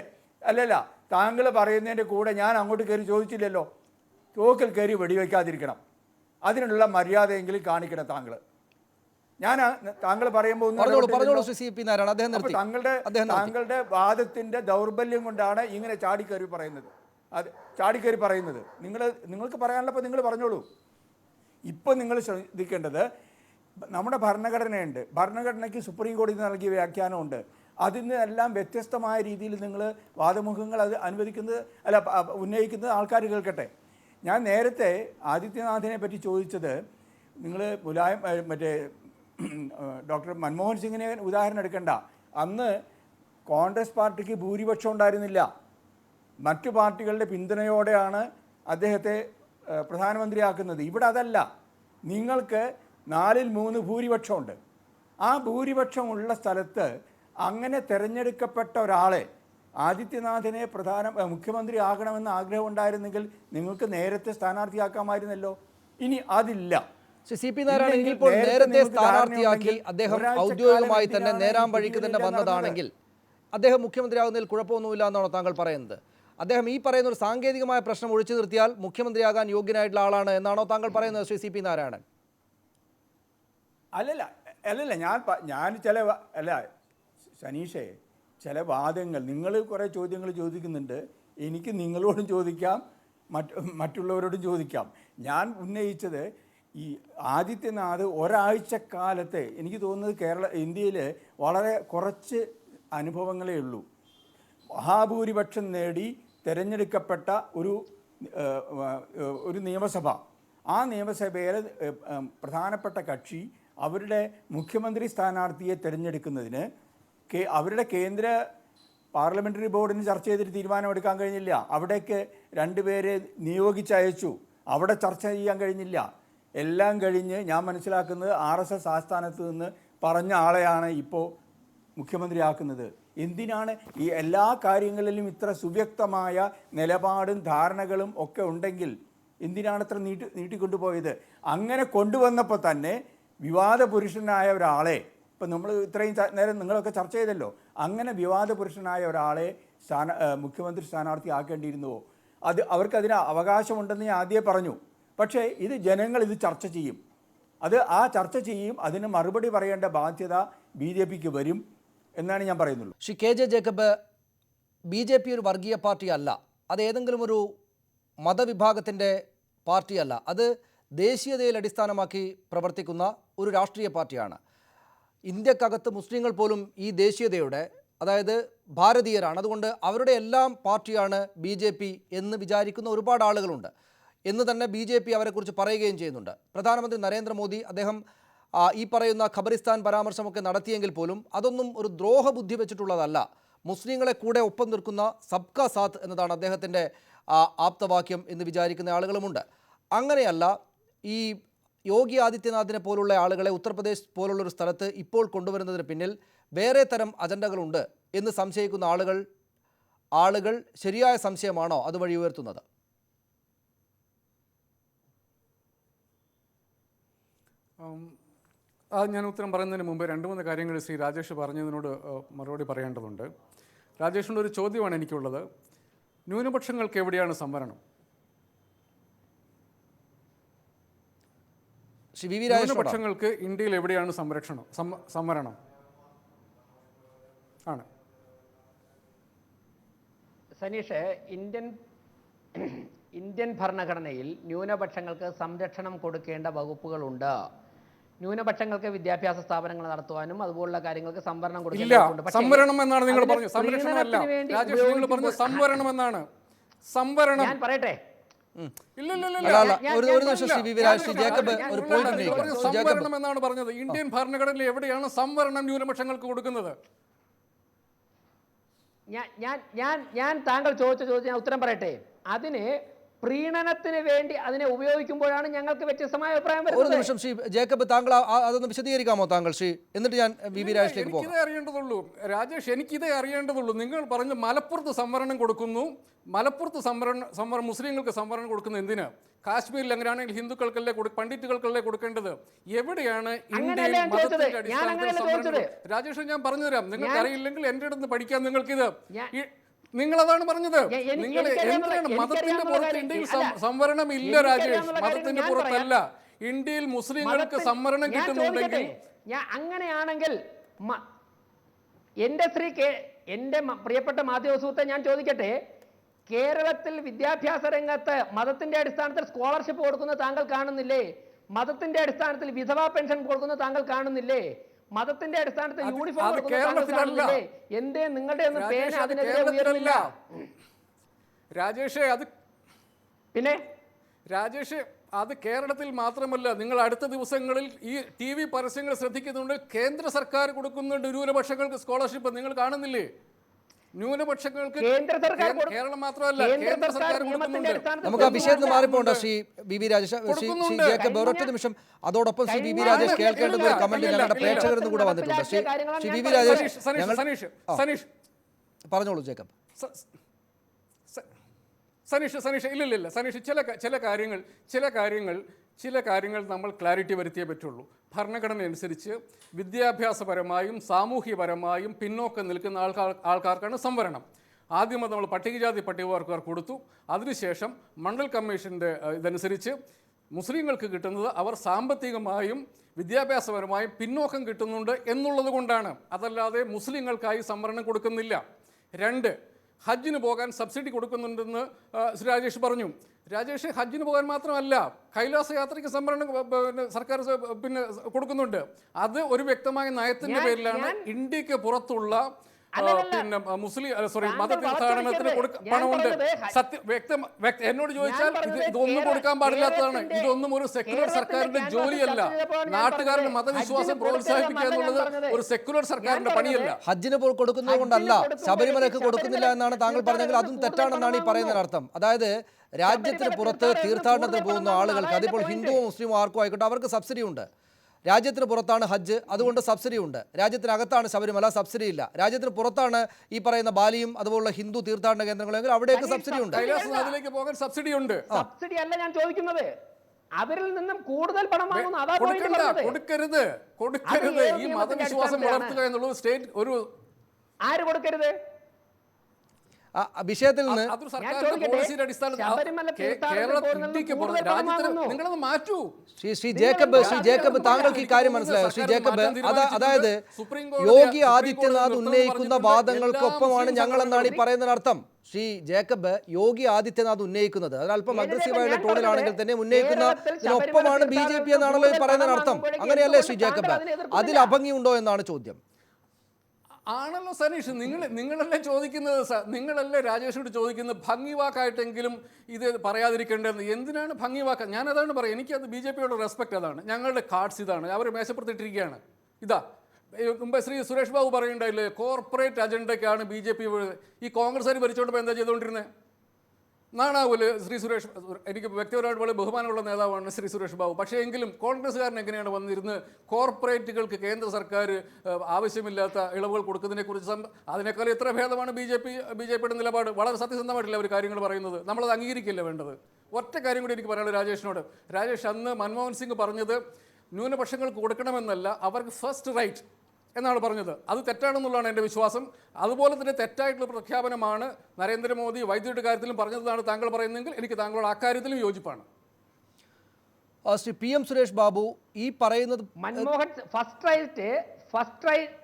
താങ്കൾ പറയുന്നതിൻ്റെ കൂടെ ഞാൻ അങ്ങോട്ട് കയറി ചോദിച്ചില്ലല്ലോ. തോക്കിൽ കയറി വെടിവെക്കാതിരിക്കണം, അതിനുള്ള മര്യാദയെങ്കിലും കാണിക്കണം താങ്കൾ. ഞാൻ താങ്കൾ പറയുമ്പോൾ ഒന്ന് പറഞ്ഞോളൂ ഇടപെട്ടില്ലല്ലോ. ശ്രീ CP നാരായണൻ. അദ്ദേഹം അപ്പോൾ നിർത്തി. അദ്ദേഹം നിർത്തി. താങ്കളുടെ വാദത്തിന്റെ ദൗർബല്യം കൊണ്ടാണ് ഇങ്ങനെ ചാടിക്കയറി പറയുന്നത്. ചാടിക്കയറി പറയുന്നത് നിങ്ങൾക്ക് പറയാനുള്ളപ്പോൾ നിങ്ങൾ പറഞ്ഞോളൂ. ഇപ്പം നിങ്ങൾ ശ്രദ്ധിക്കേണ്ടത്, നമ്മുടെ ഭരണഘടനയുണ്ട്. ഭരണഘടനയ്ക്ക് സുപ്രീം കോടതി നൽകിയ വ്യാഖ്യാനമുണ്ട്. അതിൽ നിന്നെല്ലാം വ്യത്യസ്തമായ രീതിയിൽ നിങ്ങൾ വാദമുഖങ്ങൾ അത് ഉന്നയിക്കുന്നത് ആൾക്കാർ കേൾക്കട്ടെ. ഞാൻ നേരത്തെ ആദിത്യനാഥിനെ പറ്റി ചോദിച്ചത്, നിങ്ങൾ മറ്റേ ഡോക്ടർ മൻമോഹൻ സിംഗിനെ ഉദാഹരണം എടുക്കണ്ട. അന്ന് കോൺഗ്രസ് പാർട്ടിക്ക് ഭൂരിപക്ഷം ഉണ്ടായിരുന്നില്ല. മറ്റു പാർട്ടികളുടെ പിന്തുണയോടെയാണ് അദ്ദേഹത്തെ പ്രധാനമന്ത്രിയാക്കുന്നത്. ഇവിടെ അതല്ല. നിങ്ങൾക്ക് 4/3 ഭൂരിപക്ഷമുണ്ട്. ആ ഭൂരിപക്ഷമുള്ള സ്ഥലത്ത് അങ്ങനെ തിരഞ്ഞെടുക്കപ്പെട്ട ഒരാളെ, ആദിത്യനാഥിനെ മുഖ്യമന്ത്രി ആകണമെന്ന് ആഗ്രഹം ഉണ്ടായിരുന്നെങ്കിൽ നിങ്ങൾക്ക് നേരത്തെ സ്ഥാനാർത്ഥിയാക്കാമായിരുന്നല്ലോ. ഇനി അതില്ല. CP നാരായണൻ, ഇപ്പോൾ നേരത്തെ സ്ഥാനാർത്ഥിയാക്കി അദ്ദേഹം ഔദ്യോഗികമായി തന്നെ നേരാം വഴിക്ക് തന്നെ വന്നതാണെങ്കിൽ അദ്ദേഹം മുഖ്യമന്ത്രിയാകുന്നതിൽ കുഴപ്പമൊന്നുമില്ല എന്നാണോ താങ്കൾ പറയുന്നത്? അദ്ദേഹം ഈ പറയുന്ന ഒരു സാങ്കേതികമായ പ്രശ്നം ഒഴിച്ചു നിർത്തിയാൽ മുഖ്യമന്ത്രിയാകാൻ യോഗ്യനായിട്ടുള്ള ആളാണ് എന്നാണോ താങ്കൾ പറയുന്നത് ശ്രീ CP നാരായണൻ? അല്ലല്ല ഞാൻ സനീഷേ, ചില വാദങ്ങൾ, നിങ്ങൾ കുറേ ചോദ്യങ്ങൾ ചോദിക്കുന്നുണ്ട്. എനിക്ക് നിങ്ങളോടും ചോദിക്കാം, മറ്റുള്ളവരോടും ചോദിക്കാം. ഞാൻ ഉന്നയിച്ചത് ഈ ആദിത്യനാഥ് ഒരാഴ്ചക്കാലത്തെ, എനിക്ക് തോന്നുന്നത് ഇന്ത്യയിൽ വളരെ കുറച്ച് അനുഭവങ്ങളേ ഉള്ളൂ. മഹാഭൂരിപക്ഷം നേടി തിരഞ്ഞെടുക്കപ്പെട്ട ഒരു നിയമസഭ. ആ നിയമസഭയിലെ പ്രധാനപ്പെട്ട കക്ഷി അവരുടെ മുഖ്യമന്ത്രി സ്ഥാനാർത്ഥിയെ തിരഞ്ഞെടുക്കുന്നതിന് അവരുടെ കേന്ദ്ര പാർലമെൻ്ററി ബോർഡിന് ചർച്ച ചെയ്തിട്ട് തീരുമാനമെടുക്കാൻ കഴിഞ്ഞില്ല. അവിടേക്ക് 2 പേരെ നിയോഗിച്ചയച്ചു. അവിടെ ചർച്ച ചെയ്യാൻ കഴിഞ്ഞില്ല. എല്ലാം കഴിഞ്ഞ് ഞാൻ മനസ്സിലാക്കുന്നത് RSS ആസ്ഥാനത്ത് നിന്ന് പറഞ്ഞ ആളെയാണ് ഇപ്പോൾ മുഖ്യമന്ത്രിയാക്കുന്നത്. എന്തിനാണ് ഈ എല്ലാ കാര്യങ്ങളിലും ഇത്ര സുവ്യക്തമായ നിലപാടും ധാരണകളും ഒക്കെ ഉണ്ടെങ്കിൽ എന്തിനാണ് ഇത്ര നീട്ടിക്കൊണ്ടുപോയത്? അങ്ങനെ കൊണ്ടുവന്നപ്പോൾ തന്നെ വിവാദ പുരുഷനായ ഒരാളെ, ഇപ്പം നമ്മൾ ഇത്രയും നേരം നിങ്ങളൊക്കെ ചർച്ച ചെയ്തല്ലോ, അങ്ങനെ വിവാദ പുരുഷനായ ഒരാളെ മുഖ്യമന്ത്രി സ്ഥാനാർത്ഥി ആക്കേണ്ടിയിരുന്നുവോ? അവർക്കതിന് അവകാശമുണ്ടെന്ന് ഞാൻ ആദ്യമേ പറഞ്ഞു. പക്ഷേ ഇത് ജനങ്ങൾ ചർച്ച ചെയ്യും. ആ ചർച്ച ചെയ്യും. അതിന് മറുപടി പറയേണ്ട ബാധ്യത BJPക്ക് വരും എന്നാണ് ഞാൻ പറയുന്നുള്ളൂ. ശ്രീ KJ ജേക്കബ്, BJP ഒരു വർഗീയ പാർട്ടിയല്ല. അത് ഏതെങ്കിലും ഒരു മതവിഭാഗത്തിൻ്റെ പാർട്ടിയല്ല. അത് ദേശീയതയിൽ അടിസ്ഥാനമാക്കി പ്രവർത്തിക്കുന്ന ഒരു രാഷ്ട്രീയ പാർട്ടിയാണ്. ഇന്ത്യക്കകത്ത് മുസ്ലിങ്ങൾ പോലും ഈ ദേശീയതയുടെ, അതായത് ഭാരതീയരാണ്. അതുകൊണ്ട് അവരുടെ എല്ലാം പാർട്ടിയാണ് BJP എന്ന് വിചാരിക്കുന്ന ഒരുപാട് ആളുകളുണ്ട് എന്ന് തന്നെ BJP അവരെക്കുറിച്ച് പറയുകയും ചെയ്യുന്നുണ്ട്. പ്രധാനമന്ത്രി നരേന്ദ്രമോദി അദ്ദേഹം ഈ പറയുന്ന ഖബറിസ്ഥാൻ പരാമർശമൊക്കെ നടത്തിയെങ്കിൽ പോലും അതൊന്നും ഒരു ദ്രോഹബുദ്ധി വെച്ചിട്ടുള്ളതല്ല. മുസ്ലിങ്ങളെ കൂടെ ഒപ്പം നിൽക്കുന്ന സബ്കാ സാത്ത് എന്നതാണ് അദ്ദേഹത്തിൻ്റെ ആപ്തവാക്യം എന്ന് വിചാരിക്കുന്ന ആളുകളുമുണ്ട്. അങ്ങനെയല്ല, ഈ യോഗി ആദിത്യനാഥിനെ പോലുള്ള ആളുകളെ ഉത്തർപ്രദേശ് പോലുള്ളൊരു സ്ഥലത്ത് ഇപ്പോൾ കൊണ്ടുവരുന്നതിന് പിന്നിൽ വേറെ തരം അജണ്ടകളുണ്ട് എന്ന് സംശയിക്കുന്ന ആളുകൾ ശരിയായ സംശയമാണോ അതുവഴി ഉയർത്തുന്നത്? ഞാൻ ഉത്തരം പറയുന്നതിന് മുമ്പ് 2-3 കാര്യങ്ങൾ ശ്രീ രാജേഷ് പറഞ്ഞതിനോട് മറുപടി പറയേണ്ടതുണ്ട്. രാജേഷിൻ്റെ ഒരു ചോദ്യമാണ് എനിക്കുള്ളത്. ന്യൂനപക്ഷങ്ങൾക്ക് എവിടെയാണ് സംവരണം? ന്യൂനപക്ഷങ്ങൾക്ക് ഇന്ത്യയിൽ എവിടെയാണ് സംവരണം ആണ്? സനീഷ്, ഇന്ത്യൻ ഭരണഘടനയിൽ ന്യൂനപക്ഷങ്ങൾക്ക് സംരക്ഷണം കൊടുക്കേണ്ട വകുപ്പുകളുണ്ട്. ന്യൂനപക്ഷങ്ങൾക്ക് വിദ്യാഭ്യാസ സ്ഥാപനങ്ങൾ നടത്തുവാനും അതുപോലുള്ള കാര്യങ്ങൾക്ക് സംവരണം കൊടുക്കേണ്ടതുണ്ട്. സംവരണം എന്നാണ് നിങ്ങൾ പറഞ്ഞത്, സംരക്ഷണമല്ല. രാജേഷ്, നിങ്ങൾ പറഞ്ഞത് സംവരണം എന്നാണ്. സംവരണം ഞാൻ പറയട്ടെ, സംവരണം എന്നാണ് പറഞ്ഞത്. ഇന്ത്യൻ ഭരണഘടനയിൽ എവിടെയാണ് സംവരണം ന്യൂനപക്ഷങ്ങൾക്ക് കൊടുക്കുന്നത്? ഞാൻ താങ്കൾ ചോദിച്ച ചോദ്യം ഞാൻ ഉത്തരം പറയട്ടെ. അതിന് പ്രീണനത്തിന് വേണ്ടി അതിനെ ഉപയോഗിക്കുമ്പോഴാണ് ഞങ്ങൾക്ക് വ്യത്യസ്തമായ അഭിപ്രായം വരുന്നത്. ഒരു നിമിഷം ശ്രീ ജേക്കബ്, താങ്കൾ അതൊന്ന് വിശദീകരിക്കാമോ താങ്കൾ ശ്രീ? എന്നിട്ട് ഞാൻ VV രാജേഷിലേക്ക് പോകാം. എനിക്കിതേ അറിയേണ്ടതുള്ളൂ രാജേഷ്, എനിക്കിതേ അറിയേണ്ടതുള്ളൂ. നിങ്ങൾ പറഞ്ഞു മലപ്പുറത്ത് സംവരണം കൊടുക്കുന്നു. മലപ്പുറത്ത് സംവരണം മുസ്ലിങ്ങൾക്ക് സംവരണം കൊടുക്കുന്നത് എന്തിന്? കാശ്മീരിൽ അങ്ങനെയാണെങ്കിൽ ഹിന്ദുക്കൾക്കല്ലേ പണ്ഡിറ്റുകൾക്കല്ലേ കൊടുക്കേണ്ടത്? എവിടെയാണ് ഇന്ത്യയിൽ മതത്തിന്റെ അടിസ്ഥാനത്തിൽ? രാജേഷ്, ഞാൻ പറഞ്ഞുതരാം. നിങ്ങൾക്ക് അറിയില്ലെങ്കിൽ എൻ്റെ അടുത്ത് പഠിക്കാം. നിങ്ങൾക്കിത് നിങ്ങളതാണ് പറഞ്ഞത്. നിങ്ങൾ എന്തിനാണ് മതത്തിന്റെ പുറത്ത് ഇന്ത്യയിൽ സംവരണം ഇല്ല രാജേഷ്? മതത്തിന്റെ പുറത്തല്ല. ഇന്ത്യയിൽ മുസ്ലിങ്ങൾക്ക് സംവരണം കിട്ടുന്നുണ്ടെങ്കിൽ ഞാൻ അങ്ങനെയാണെങ്കിൽ എൻ്റെ പ്രിയപ്പെട്ട മാധ്യമ സുഹൃത്തെ ഞാൻ ചോദിക്കട്ടെ, കേരളത്തിൽ വിദ്യാഭ്യാസ രംഗത്ത് മതത്തിന്റെ അടിസ്ഥാനത്തിൽ സ്കോളർഷിപ്പ് കൊടുക്കുന്നത് താങ്കൾ കാണുന്നില്ലേ? മതത്തിന്റെ അടിസ്ഥാനത്തിൽ വിധവാ പെൻഷൻ കൊടുക്കുന്നത് താങ്കൾ കാണുന്നില്ലേ? മതത്തിന്റെ അടിസ്ഥാനത്തിൽ യൂണിഫോം കൊടുക്കുന്നത് താങ്കൾ കാണുന്നില്ലേ? എന്തേ നിങ്ങളുടെ ഒന്നും പേന അതിനെതിരെ ഉയർന്നില്ല? രാജേഷേ, അത് പിന്നെ രാജേഷ്, അത് കേരളത്തിൽ മാത്രമല്ല, നിങ്ങൾ അടുത്ത ദിവസങ്ങളിൽ ഈ TV പരസ്യങ്ങൾ ശ്രദ്ധിക്കുന്നുണ്ട്. കേന്ദ്ര സർക്കാർ കൊടുക്കുന്നുണ്ട് ന്യൂനപക്ഷങ്ങൾക്ക് സ്കോളർഷിപ്പ്, നിങ്ങൾ കാണുന്നില്ലേ? ന്യൂനപക്ഷങ്ങൾക്ക് കേരളം മാത്രമല്ല, കേന്ദ്ര സർക്കാർ കൊടുക്കുന്നുണ്ട്. നമുക്ക് ആ വിഷയത്തിൽ മാറിപ്പോണ്ട ശ്രീ ബി രാജേഷ്, ശ്രീ ജേക്കബ് ഒരൊറ്റ നിമിഷം. അതോടൊപ്പം ശ്രീ ബി രാജേഷ് കേൾക്കേണ്ടുന്ന ഒരു കമന്റ് ഞങ്ങളുടെ പ്രേക്ഷകരിൽ കൂടെ വന്നിട്ടുണ്ട്. ശ്രീ ബി രാജേഷ്, സനീഷ് പറഞ്ഞോളൂ ജേക്കബ്. സനീഷ് ഇല്ലില്ല സനീഷ്, ചില കാര്യങ്ങൾ നമ്മൾ ക്ലാരിറ്റി വരുത്തിയേ പറ്റുള്ളൂ. ഭരണഘടന അനുസരിച്ച് വിദ്യാഭ്യാസപരമായും സാമൂഹ്യപരമായും പിന്നോക്കം നിൽക്കുന്ന ആൾക്കാർക്കാണ് സംവരണം. ആദ്യം നമ്മൾ പട്ടികജാതി പട്ടികവർഗക്കാർ കൊടുത്തു. അതിനുശേഷം മണ്ഡൽ കമ്മീഷൻ്റെ ഇതനുസരിച്ച് മുസ്ലിങ്ങൾക്ക് കിട്ടുന്നത് അവർ സാമ്പത്തികമായും വിദ്യാഭ്യാസപരമായും പിന്നോക്കം കിട്ടുന്നുണ്ട് എന്നുള്ളത് കൊണ്ടാണ്, അതല്ലാതെ മുസ്ലിങ്ങൾക്കായി സംവരണം കൊടുക്കുന്നില്ല. 2, ഹജ്ജിന് പോകാൻ സബ്സിഡി കൊടുക്കുന്നുണ്ടെന്ന് ശ്രീ രാജേഷ് പറഞ്ഞു. രാജേഷ്, ഹജ്ജിന് പോകാൻ മാത്രമല്ല, കൈലാസ യാത്രയ്ക്ക് സംവരണം സർക്കാർ കൊടുക്കുന്നുണ്ട്. അത് ഒരു വ്യക്തമായ നയത്തിന്റെ പേരിലാണ്. ഇന്ത്യക്ക് പുറത്തുള്ള മതതീർത്ഥാടനത്തിന് പണമുണ്ട്. എന്നോട് ചോദിച്ചാൽ ഇതൊന്നും കൊടുക്കാൻ പാടില്ലാത്തതാണ്. ഇതൊന്നും ഒരു സെക്യുലർ സർക്കാരിന്റെ ജോലിയല്ല. നാട്ടുകാരുടെ മതവിശ്വാസം പ്രോത്സാഹിപ്പിക്കുക എന്നുള്ളത് ഒരു സെക്യുലർ സർക്കാരിന്റെ പണിയല്ല. ഹജ്ജിന് കൊടുക്കുന്നത് കൊണ്ടല്ല, ശബരിമലക്ക് കൊടുക്കുന്നില്ല എന്നാണ് താങ്കൾ പറഞ്ഞെങ്കിൽ അതും തെറ്റാണെന്നാണ് ഈ പറയുന്നതിന് അർത്ഥം. അതായത് രാജ്യത്തിന് പുറത്ത് തീർത്ഥാടനത്തിന് പോകുന്ന ആളുകൾക്ക്, അതിപ്പോൾ ഹിന്ദുവോ മുസ്ലിമോ ആർക്കോ ആയിക്കോട്ടെ, അവർക്ക് സബ്സിഡി ഉണ്ട്. രാജ്യത്തിന് പുറത്താണ് ഹജ്ജ്, അതുകൊണ്ട് സബ്സിഡി ഉണ്ട്. രാജ്യത്തിനകത്താണ് ശബരിമല, സബ്സിഡി ഇല്ല. രാജ്യത്തിന് പുറത്താണ് ഈ പറയുന്ന ബാലിയും അതുപോലുള്ള ഹിന്ദു തീർത്ഥാടന കേന്ദ്രങ്ങളെങ്കിൽ അവിടെയൊക്കെ സബ്സിഡി ഉണ്ട്. കൈലാസനാഥിലേക്ക് പോകാൻ സബ്സിഡി ഉണ്ട്. സബ്സിഡി അല്ല ഞാൻ ചോദിക്കുന്നത്, അവരിൽ നിന്നും കൂടുതൽ പണം വാങ്ങുന്നു. കൊടുക്കരുത്. ഈ മതവിശ്വാസം വളർത്തുക എന്നുള്ളത് സ്റ്റേറ്റ് ഒരു ആര് കൊടുക്കരുത്? വിഷയത്തിൽ നിന്ന് ശ്രീ ജേക്കബ് താങ്കൾക്ക് ഈ കാര്യം മനസ്സിലായോ? ശ്രീ ജേക്കബ്, അതായത് യോഗി ആദിത്യനാഥ് ഉന്നയിക്കുന്ന വാദങ്ങൾക്കൊപ്പമാണ് ഞങ്ങളെന്നാണ് ഈ പറയുന്നതിനർത്ഥം. ശ്രീ ജേക്കബ്, യോഗി ആദിത്യനാഥ് ഉന്നയിക്കുന്നത് അതിനല്പം അഗ്രസീവായുള്ള ടോണിലാണെങ്കിൽ തന്നെ ഉന്നയിക്കുന്നതിനൊപ്പമാണ് BJP എന്നാണല്ലോ ഈ പറയുന്നതിനർത്ഥം. അങ്ങനെയല്ലേ ശ്രീ ജേക്കബ്? അതിൽ അഭംഗിയുണ്ടോ എന്നാണ് ചോദ്യം. ആണല്ലോ സനീഷ്, നിങ്ങളല്ലേ ചോദിക്കുന്നത്, നിങ്ങളല്ലേ രാജേഷോട് ചോദിക്കുന്നത് ഭംഗിവാക്കായിട്ടെങ്കിലും ഇത് പറയാതിരിക്കേണ്ടതെന്ന്. എന്തിനാണ് ഭംഗിവാക്ക? ഞാനതാണ് പറയാം, എനിക്കത് BJPയോട് റെസ്പെക്ട് അതാണ്. ഞങ്ങളുടെ കാർഡ്സ് ഇതാണ്, അവർ മേശപ്പുറത്തിട്ടിരിക്കുകയാണ്. ഇതാ മുമ്പ് ശ്രീ സുരേഷ് ബാബു പറയുന്നുണ്ടായില്ലേ, കോർപ്പറേറ്റ് അജണ്ടയ്ക്കാണ് BJP. ഈ കോൺഗ്രസ്സുകാർ ഭരിച്ചുകൊണ്ടപ്പോൾ എന്താ ചെയ്തുകൊണ്ടിരുന്നത്? നാണാവൂല് ശ്രീ സുരേഷ്, എനിക്ക് വ്യക്തിപരമായിട്ട് വളരെ ബഹുമാനമുള്ള നേതാവാണ് ശ്രീ സുരേഷ് ബാബു. പക്ഷേ എങ്കിലും കോൺഗ്രസ്സുകാരൻ എങ്ങനെയാണ് വന്നിരുന്ന് കോർപ്പറേറ്റുകൾക്ക് കേന്ദ്ര സർക്കാർ ആവശ്യമില്ലാത്ത ഇളവുകൾ കൊടുക്കുന്നതിനെക്കുറിച്ച്? അതിനേക്കാൾ എത്ര ഭേദമാണ് BJPയുടെ നിലപാട്. വളരെ സത്യസന്ധമായിട്ടില്ല അവർ കാര്യങ്ങൾ പറയുന്നത്. നമ്മളത് അംഗീകരിക്കില്ല വേണ്ടത്. ഒറ്റ കാര്യം കൂടി എനിക്ക് പറയാനുള്ളത് രാജേഷിനോട്. രാജേഷ്, അന്ന് മൻമോഹൻ സിംഗ് പറഞ്ഞത് ന്യൂനപക്ഷങ്ങൾക്ക് കൊടുക്കണമെന്നല്ല, അവർക്ക് ഫസ്റ്റ് റൈറ്റ് എന്നാണ് പറഞ്ഞത്. അത് തെറ്റാണെന്നുള്ളതാണ് എൻ്റെ വിശ്വാസം. അതുപോലെ തന്നെ തെറ്റായിട്ടുള്ള പ്രഖ്യാപനമാണ് നരേന്ദ്രമോദി വൈദ്യുതിയുടെ കാര്യത്തിലും പറഞ്ഞതാണ് താങ്കൾ പറയുന്നതെങ്കിൽ എനിക്ക് താങ്കളോട് അക്കാര്യത്തിലും യോജിപ്പാണ്. ശ്രീ PM സുരേഷ് ബാബു ഈ പറയുന്നത് മൻമോഹൻ ഫസ്റ്റ് റൈറ്റ്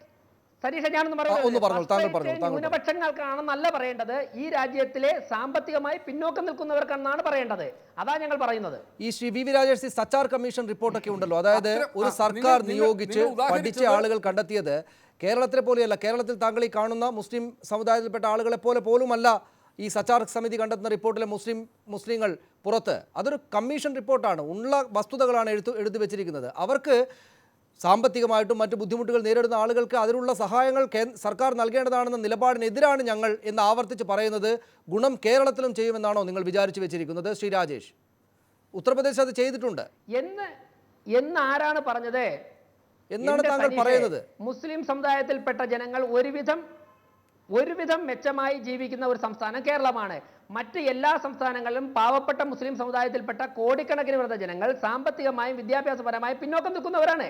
സനീഷ, ഞാനൊന്ന് പറയുന്നത് ന്യൂനപക്ഷങ്ങൾക്കാണെന്നല്ല പറയേണ്ടത്, ഈ രാജ്യത്തിലെ സാമ്പത്തികമായി പിന്നോക്കം നിൽക്കുന്നവർക്കാണെന്നാണ് പറയേണ്ടത്. അതാ ഞങ്ങൾ പറയുന്നത്. ഈ ശ്രീ VV രാജേഷ്, സച്ചാർ കമ്മീഷൻ റിപ്പോർട്ടൊക്കെ ഉണ്ടല്ലോ, അതായത് ഒരു സർക്കാർ നിയോഗിച്ച് പഠിച്ച ആളുകൾ കണ്ടെത്തിയത് കേരളത്തിലെ പോലെയല്ല. കേരളത്തിൽ താങ്കൾ ഈ കാണുന്ന മുസ്ലിം സമുദായത്തിൽപ്പെട്ട ആളുകളെ പോലുമല്ല ഈ സച്ചാർ സമിതി കണ്ടെത്തുന്ന റിപ്പോർട്ടിലെ മുസ്ലിങ്ങൾ പുറത്ത്. അതൊരു കമ്മീഷൻ റിപ്പോർട്ടാണ്, ഉള്ള വസ്തുതകളാണ് എഴുതി വെച്ചിരിക്കുന്നത്. അവർക്ക് സാമ്പത്തികമായിട്ടും മറ്റു ബുദ്ധിമുട്ടുകൾ നേരിടുന്ന ആളുകൾക്ക് അതിനുള്ള സഹായങ്ങൾ സർക്കാർ നൽകേണ്ടതാണെന്ന നിലപാടിനെതിരാണ് ഞങ്ങൾ എന്ന് ആവർത്തിച്ച് പറയുന്നത്. ഗുണം കേരളത്തിലും ചെയ്യുമെന്നാണോ നിങ്ങൾ വിചാരിച്ചു വെച്ചിരിക്കുന്നത് ശ്രീ രാജേഷ്? ഉത്തർപ്രദേശ് അത് ചെയ്തിട്ടുണ്ട് എന്ന് ആരാണ് പറഞ്ഞത്? എന്നാണ് താങ്കൾ പറയുന്നത്? മുസ്ലിം സമുദായത്തിൽപ്പെട്ട ജനങ്ങൾ ഒരുവിധം മെച്ചമായി ജീവിക്കുന്ന ഒരു സംസ്ഥാനം കേരളമാണ്. മറ്റ് എല്ലാ സംസ്ഥാനങ്ങളിലും പാവപ്പെട്ട മുസ്ലിം സമുദായത്തിൽപ്പെട്ട കോടിക്കണക്കിന് വരുന്ന ജനങ്ങൾ സാമ്പത്തികമായും വിദ്യാഭ്യാസപരമായും പിന്നോക്കം നിൽക്കുന്നവരാണ്.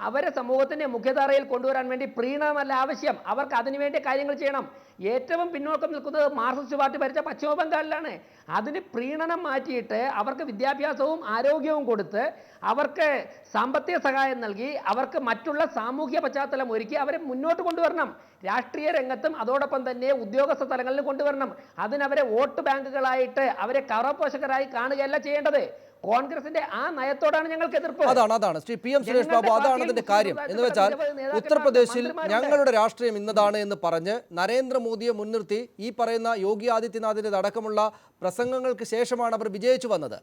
അവരെ സമൂഹത്തിന്റെ മുഖ്യധാരയിൽ കൊണ്ടുവരാൻ വേണ്ടി പ്രീണനമല്ല ആവശ്യം, അവർക്ക് അതിനുവേണ്ടി കാര്യങ്ങൾ ചെയ്യണം. ഏറ്റവും പിന്നോക്കം നിൽക്കുന്നത് മാർക്സിസ്റ്റ് പാർട്ടി ഭരിച്ച പശ്ചിമ ബംഗാളിലാണ്. അതിന് പ്രീണനം മാറ്റിയിട്ട് അവർക്ക് വിദ്യാഭ്യാസവും ആരോഗ്യവും കൊടുത്ത് അവർക്ക് സാമ്പത്തിക സഹായം നൽകി അവർക്ക് മറ്റുള്ള സാമൂഹ്യ പശ്ചാത്തലം ഒരുക്കി അവരെ മുന്നോട്ട് കൊണ്ടുവരണം. രാഷ്ട്രീയ രംഗത്തും അതോടൊപ്പം തന്നെ ഉദ്യോഗസ്ഥ തലങ്ങളിലും കൊണ്ടുവരണം. അതിനവരെ വോട്ട് ബാങ്കുകളായിട്ട് അവരെ കറോപോഷകരായി കാണുകയല്ല ചെയ്യേണ്ടത്. കോൺഗ്രസിന്റെ ആ നയത്തോടാണ് ഞങ്ങൾക്ക് എതിർപ്പ്. അതാണ് ശ്രീ പി എം സുരേഷ് ബാബു, അതാണ് അതിന്റെ കാര്യം. എന്ന് വെച്ചാൽ ഉത്തർപ്രദേശിൽ ഞങ്ങളുടെ രാഷ്ട്രീയം ഇന്നതാണ് എന്ന് പറഞ്ഞ് നരേന്ദ്രമോദിയെ മുൻനിർത്തി ഈ പറയുന്ന യോഗി ആദിത്യനാഥിന്റെ അടക്കമുള്ള പ്രസംഗങ്ങൾക്ക് ശേഷമാണ് അവർ വിജയിച്ചു വന്നത്.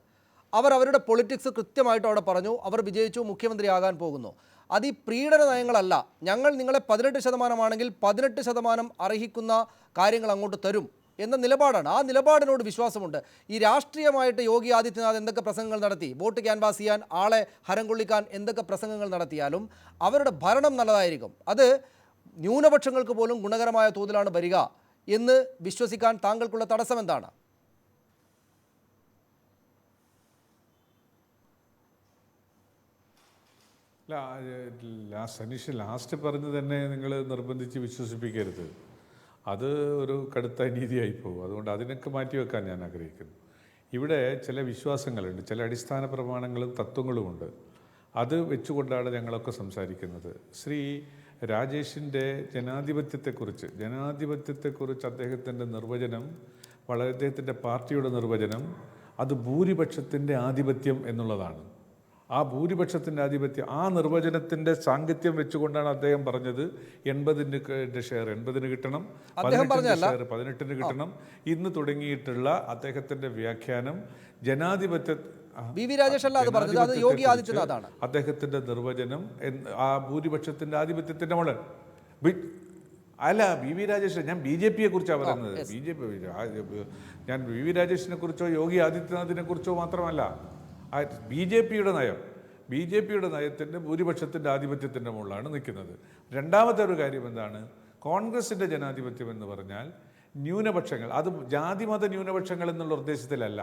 അവർ അവരുടെ പൊളിറ്റിക്സ് കൃത്യമായിട്ട് അവിടെ പറഞ്ഞു. അവർ വിജയിച്ചു, മുഖ്യമന്ത്രിയാകാൻ പോകുന്നു. അത് ഈ പ്രീണന നയങ്ങളല്ല. ഞങ്ങൾ നിങ്ങളെ 18% 18% അർഹിക്കുന്ന കാര്യങ്ങൾ അങ്ങോട്ട് തരും എന്ന നിലപാടാണ്. ആ നിലപാടിനോട് വിശ്വാസമുണ്ട്. ഈ രാഷ്ട്രീയമായിട്ട് യോഗി ആദിത്യനാഥ് എന്തൊക്കെ പ്രസംഗങ്ങൾ നടത്തി, വോട്ട് ക്യാൻവാസ് ചെയ്യാൻ, ആളെ ഹരം കൊള്ളിക്കാൻ എന്തൊക്കെ പ്രസംഗങ്ങൾ നടത്തിയാലും അവരുടെ ഭരണം നല്ലതായിരിക്കും. അത് ന്യൂനപക്ഷങ്ങൾക്ക് പോലും ഗുണകരമായ തോതിലാണ് വരിക എന്ന് വിശ്വസിക്കാൻ താങ്കൾക്കുള്ള തടസ്സം എന്താണ്? സനീഷ് ലാസ്റ്റ് പറഞ്ഞ് തന്നെ നിങ്ങൾ നിർബന്ധിച്ച് വിശ്വസിപ്പിക്കരുത്. അത് ഒരു കടുത്ത അനീതിയായി പോകും. അതുകൊണ്ട് അതിനൊക്കെ മാറ്റിവെക്കാൻ ഞാൻ ആഗ്രഹിക്കുന്നു. ഇവിടെ ചില വിശ്വാസങ്ങളുണ്ട്, ചില അടിസ്ഥാന പ്രമാണങ്ങളും തത്വങ്ങളുമുണ്ട്. അത് വെച്ചുകൊണ്ടാണ് ഞങ്ങളൊക്കെ സംസാരിക്കുന്നത്. ശ്രീ രാജേഷിൻ്റെ ജനാധിപത്യത്തെക്കുറിച്ച് അദ്ദേഹത്തിൻ്റെ നിർവചനം, അദ്ദേഹത്തിൻ്റെ പാർട്ടിയുടെ നിർവചനം, അത് ഭൂരിപക്ഷത്തിൻ്റെ ആധിപത്യം എന്നുള്ളതാണ്. ആ ഭൂരിപക്ഷത്തിൻ്റെ ആധിപത്യം, ആ നിർവചനത്തിൻ്റെ സാങ്കത്യം വെച്ചുകൊണ്ടാണ് അദ്ദേഹം പറഞ്ഞത് 80% ഷെയർ 80-ന് കിട്ടണം, 18 ഷെയർ 18-ന് കിട്ടണം. ഇന്ന് തുടങ്ങിയിട്ടുള്ള അദ്ദേഹത്തിൻ്റെ വ്യാഖ്യാനം അദ്ദേഹത്തിൻ്റെ നിർവചനം ആ ഭൂരിപക്ഷത്തിൻ്റെ ആധിപത്യത്തിൻ്റെ മുകളിൽ അല്ല. വി രാജേഷ്, ഞാൻ BJP കുറിച്ചാണ് പറയുന്നത്. ഞാൻ വി രാജേഷിനെ കുറിച്ചോ യോഗി ആദിത്യനാഥിനെ കുറിച്ചോ മാത്രമല്ല. BJPയുടെ നയത്തിൻ്റെ ഭൂരിപക്ഷത്തിൻ്റെ ആധിപത്യത്തിൻ്റെ മുകളിലാണ് നിൽക്കുന്നത്. രണ്ടാമത്തെ ഒരു കാര്യം എന്താണ്? കോൺഗ്രസിൻ്റെ ജനാധിപത്യം എന്ന് പറഞ്ഞാൽ ന്യൂനപക്ഷങ്ങൾ, അത് ജാതിമത ന്യൂനപക്ഷങ്ങൾ എന്നുള്ള ഉദ്ദേശത്തിലല്ല.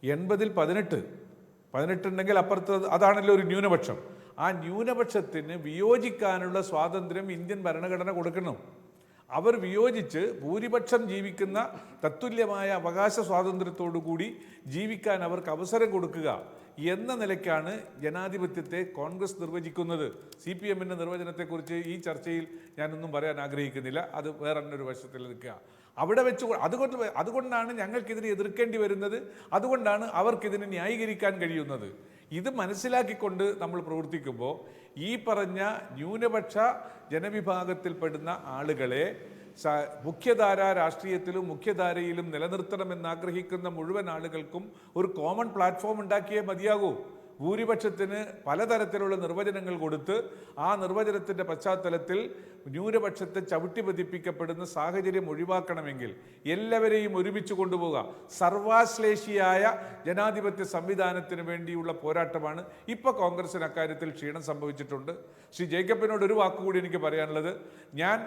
80-ൽ 18 ഉണ്ടെങ്കിൽ അപ്പുറത്ത് അതാണല്ലോ ഒരു ന്യൂനപക്ഷം. ആ ന്യൂനപക്ഷത്തിന് വിയോജിക്കാനുള്ള സ്വാതന്ത്ര്യം ഇന്ത്യൻ ഭരണഘടന കൊടുക്കണം. അവർ വിയോജിച്ച് ഭൂരിപക്ഷം ജീവിക്കുന്ന തത്തുല്യമായ അവകാശ സ്വാതന്ത്ര്യത്തോടു കൂടി ജീവിക്കാൻ അവർക്ക് അവസരം കൊടുക്കുക എന്ന നിലയ്ക്കാണ് ജനാധിപത്യത്തെ കോൺഗ്രസ് നിർവചിക്കുന്നത്. CPM-ൻ്റെ നിർവചനത്തെക്കുറിച്ച് ഈ ചർച്ചയിൽ ഞാനൊന്നും പറയാൻ ആഗ്രഹിക്കുന്നില്ല. അത് വേറെ ഒരു വശത്തിൽ നിൽക്കുക. അവിടെ വെച്ച് അതുകൊണ്ടാണ് ഞങ്ങൾക്കിതിനെ എതിർക്കേണ്ടി വരുന്നത്. അതുകൊണ്ടാണ് അവർക്കിതിനെ ന്യായീകരിക്കാൻ കഴിയുന്നത്. ഇത് മനസ്സിലാക്കിക്കൊണ്ട് നമ്മൾ പ്രവർത്തിക്കുമ്പോൾ ഈ പറഞ്ഞ ന്യൂനപക്ഷ ജനവിഭാഗത്തിൽപ്പെടുന്ന ആളുകളെ മുഖ്യധാര രാഷ്ട്രീയത്തിലും മുഖ്യധാരയിലും നിലനിർത്തണമെന്നാഗ്രഹിക്കുന്ന മുഴുവൻ ആളുകൾക്കും ഒരു കോമൺ പ്ലാറ്റ്ഫോം ഉണ്ടാക്കിയേ മതിയാകൂ. ഭൂരിപക്ഷത്തിന് പലതരത്തിലുള്ള നിർവചനങ്ങൾ കൊടുത്ത് ആ നിർവചനത്തിൻ്റെ പശ്ചാത്തലത്തിൽ ന്യൂനപക്ഷത്തെ ചവിട്ടി പതിപ്പിക്കപ്പെടുന്ന സാഹചര്യം ഒഴിവാക്കണമെങ്കിൽ എല്ലാവരെയും ഒരുമിച്ച് കൊണ്ടുപോകുക. സർവാശ്ലേഷിയായ ജനാധിപത്യ സംവിധാനത്തിന് വേണ്ടിയുള്ള പോരാട്ടമാണ്. ഇപ്പോൾ കോൺഗ്രസിന് അക്കാര്യത്തിൽ ക്ഷീണം സംഭവിച്ചിട്ടുണ്ട്. ശ്രീ ജേക്കബിനോട് ഒരു വാക്കുകൂടി എനിക്ക് പറയാനുള്ളത്, ഞാൻ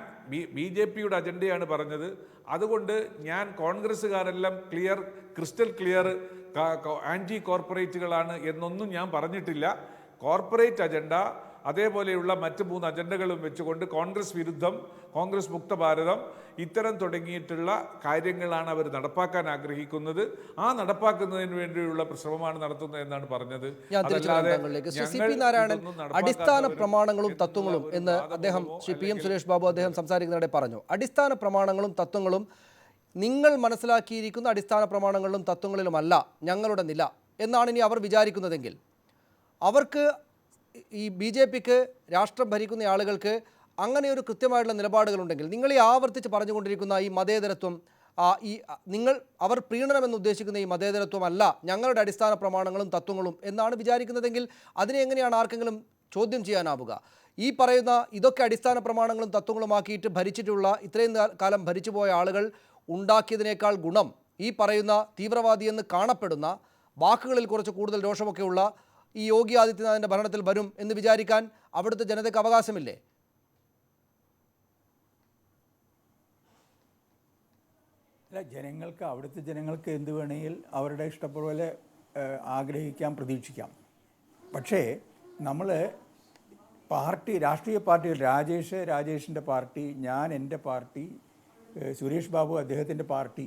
BJPയുടെ അജണ്ടയാണ് പറഞ്ഞത്. അതുകൊണ്ട് ഞാൻ കോൺഗ്രസ്സുകാരെല്ലാം ക്രിസ്റ്റൽ ക്ലിയർ ആൻറ്റി കോർപ്പറേറ്റുകളാണ് എന്നൊന്നും ഞാൻ പറഞ്ഞിട്ടില്ല. കോർപ്പറേറ്റ് അജണ്ട അതേപോലെയുള്ള മറ്റ് 3 അജണ്ടകളും വെച്ചുകൊണ്ട് കോൺഗ്രസ് വിരുദ്ധം, കോൺഗ്രസ് മുക്ത ഭാരതം, ഇത്തരം തുടങ്ങിയിട്ടുള്ള കാര്യങ്ങളാണ് അവർ നടപ്പാക്കാൻ ആഗ്രഹിക്കുന്നത്. ആ നടപ്പാക്കുന്നതിന് വേണ്ടിയുള്ള ശ്രമമാണ് നടത്തുന്നത് എന്നാണ് പറഞ്ഞത്. അടിസ്ഥാന പ്രമാണങ്ങളും തത്വങ്ങളും എന്ന് അദ്ദേഹം ശ്രീ PM സുരേഷ് ബാബു അദ്ദേഹം സംസാരിക്കുന്നതിടെ പറഞ്ഞു. അടിസ്ഥാന പ്രമാണങ്ങളും തത്വങ്ങളും നിങ്ങൾ മനസ്സിലാക്കിയിരിക്കുന്ന അടിസ്ഥാന പ്രമാണങ്ങളിലും തത്വങ്ങളിലുമല്ല ഞങ്ങളുടെ നില എന്നാണ് ഇനി അവർ വിചാരിക്കുന്നതെങ്കിൽ, അവർക്ക് ഈ BJPക്ക് രാഷ്ട്രം ഭരിക്കുന്ന ആളുകൾക്ക് അങ്ങനെ ഒരു കൃത്യമായിട്ടുള്ള നിലപാടുകളുണ്ടെങ്കിൽ, നിങ്ങൾ ഈ ആവർത്തിച്ച് പറഞ്ഞുകൊണ്ടിരിക്കുന്ന ഈ മതേതരത്വം, അവർ പ്രീണനമെന്ന് ഉദ്ദേശിക്കുന്ന ഈ മതേതരത്വമല്ല ഞങ്ങളുടെ അടിസ്ഥാന പ്രമാണങ്ങളും തത്വങ്ങളും എന്നാണ് വിചാരിക്കുന്നതെങ്കിൽ അതിനെ എങ്ങനെയാണ് ആർക്കെങ്കിലും ചോദ്യം ചെയ്യാനാവുക? ഈ പറയുന്ന ഇതൊക്കെ അടിസ്ഥാന പ്രമാണങ്ങളും തത്വങ്ങളുമാക്കിയിട്ട് ഭരിച്ചിട്ടുള്ള, ഇത്രയും കാലം ഭരിച്ചുപോയ ആളുകൾ ഉണ്ടാക്കിയതിനേക്കാൾ ഗുണം ഈ പറയുന്ന തീവ്രവാദി എന്ന് കാണപ്പെടുന്ന, വാക്കുകളിൽ കുറച്ച് കൂടുതൽ രോഷമൊക്കെയുള്ള ഈ യോഗി ആദിത്യനാഥിൻ്റെ ഭരണത്തിൽ വരും എന്ന് വിചാരിക്കാൻ അവിടുത്തെ ജനതയ്ക്ക് അവകാശമില്ലേ? അല്ല, അവിടുത്തെ ജനങ്ങൾക്ക് എന്ത് വേണമെങ്കിൽ അവരുടെ ഇഷ്ടപ്പോലെ ആഗ്രഹിക്കാം, പ്രതീക്ഷിക്കാം. പക്ഷേ നമ്മൾ രാഷ്ട്രീയ പാർട്ടികൾ, രാജേഷിൻ്റെ പാർട്ടി, ഞാൻ എൻ്റെ പാർട്ടി, സുരേഷ് ബാബു അദ്ദേഹത്തിൻ്റെ പാർട്ടി,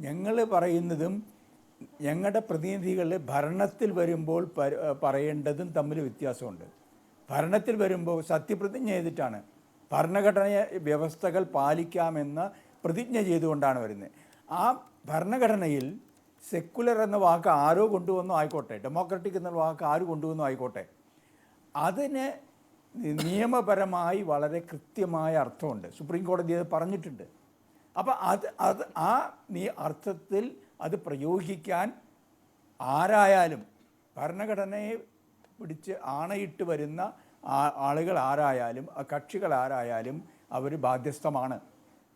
ഞങ്ങൾ പറയുന്നതും ഞങ്ങളുടെ പ്രതിനിധികൾ ഭരണത്തിൽ വരുമ്പോൾ പറയേണ്ടതും തമ്മിൽ വ്യത്യാസമുണ്ട്. ഭരണത്തിൽ വരുമ്പോൾ സത്യപ്രതിജ്ഞ ചെയ്തിട്ടാണ്, ഭരണഘടന വ്യവസ്ഥകൾ പാലിക്കാമെന്ന പ്രതിജ്ഞ ചെയ്തുകൊണ്ടാണ് വരുന്നത്. ആ ഭരണഘടനയിൽ സെക്കുലർ എന്ന വാക്ക് ആരോ കൊണ്ടുവന്നോ ആയിക്കോട്ടെ, ഡെമോക്രാറ്റിക് എന്ന വാക്ക് ആര് കൊണ്ടുവന്നോ ആയിക്കോട്ടെ, അതിന് നിയമപരമായി വളരെ കൃത്യമായ അർത്ഥമുണ്ട്. സുപ്രീം കോടതി അത് പറഞ്ഞിട്ടുണ്ട്. അപ്പോൾ ആ അർത്ഥത്തിൽ അത് പ്രയോഗിക്കാൻ ആരായാലും, ഭരണഘടനയെ പിടിച്ച് ആണയിട്ട് വരുന്ന ആളുകൾ ആരായാലും, കക്ഷികൾ ആരായാലും അവർ ബാധ്യസ്ഥമാണ്.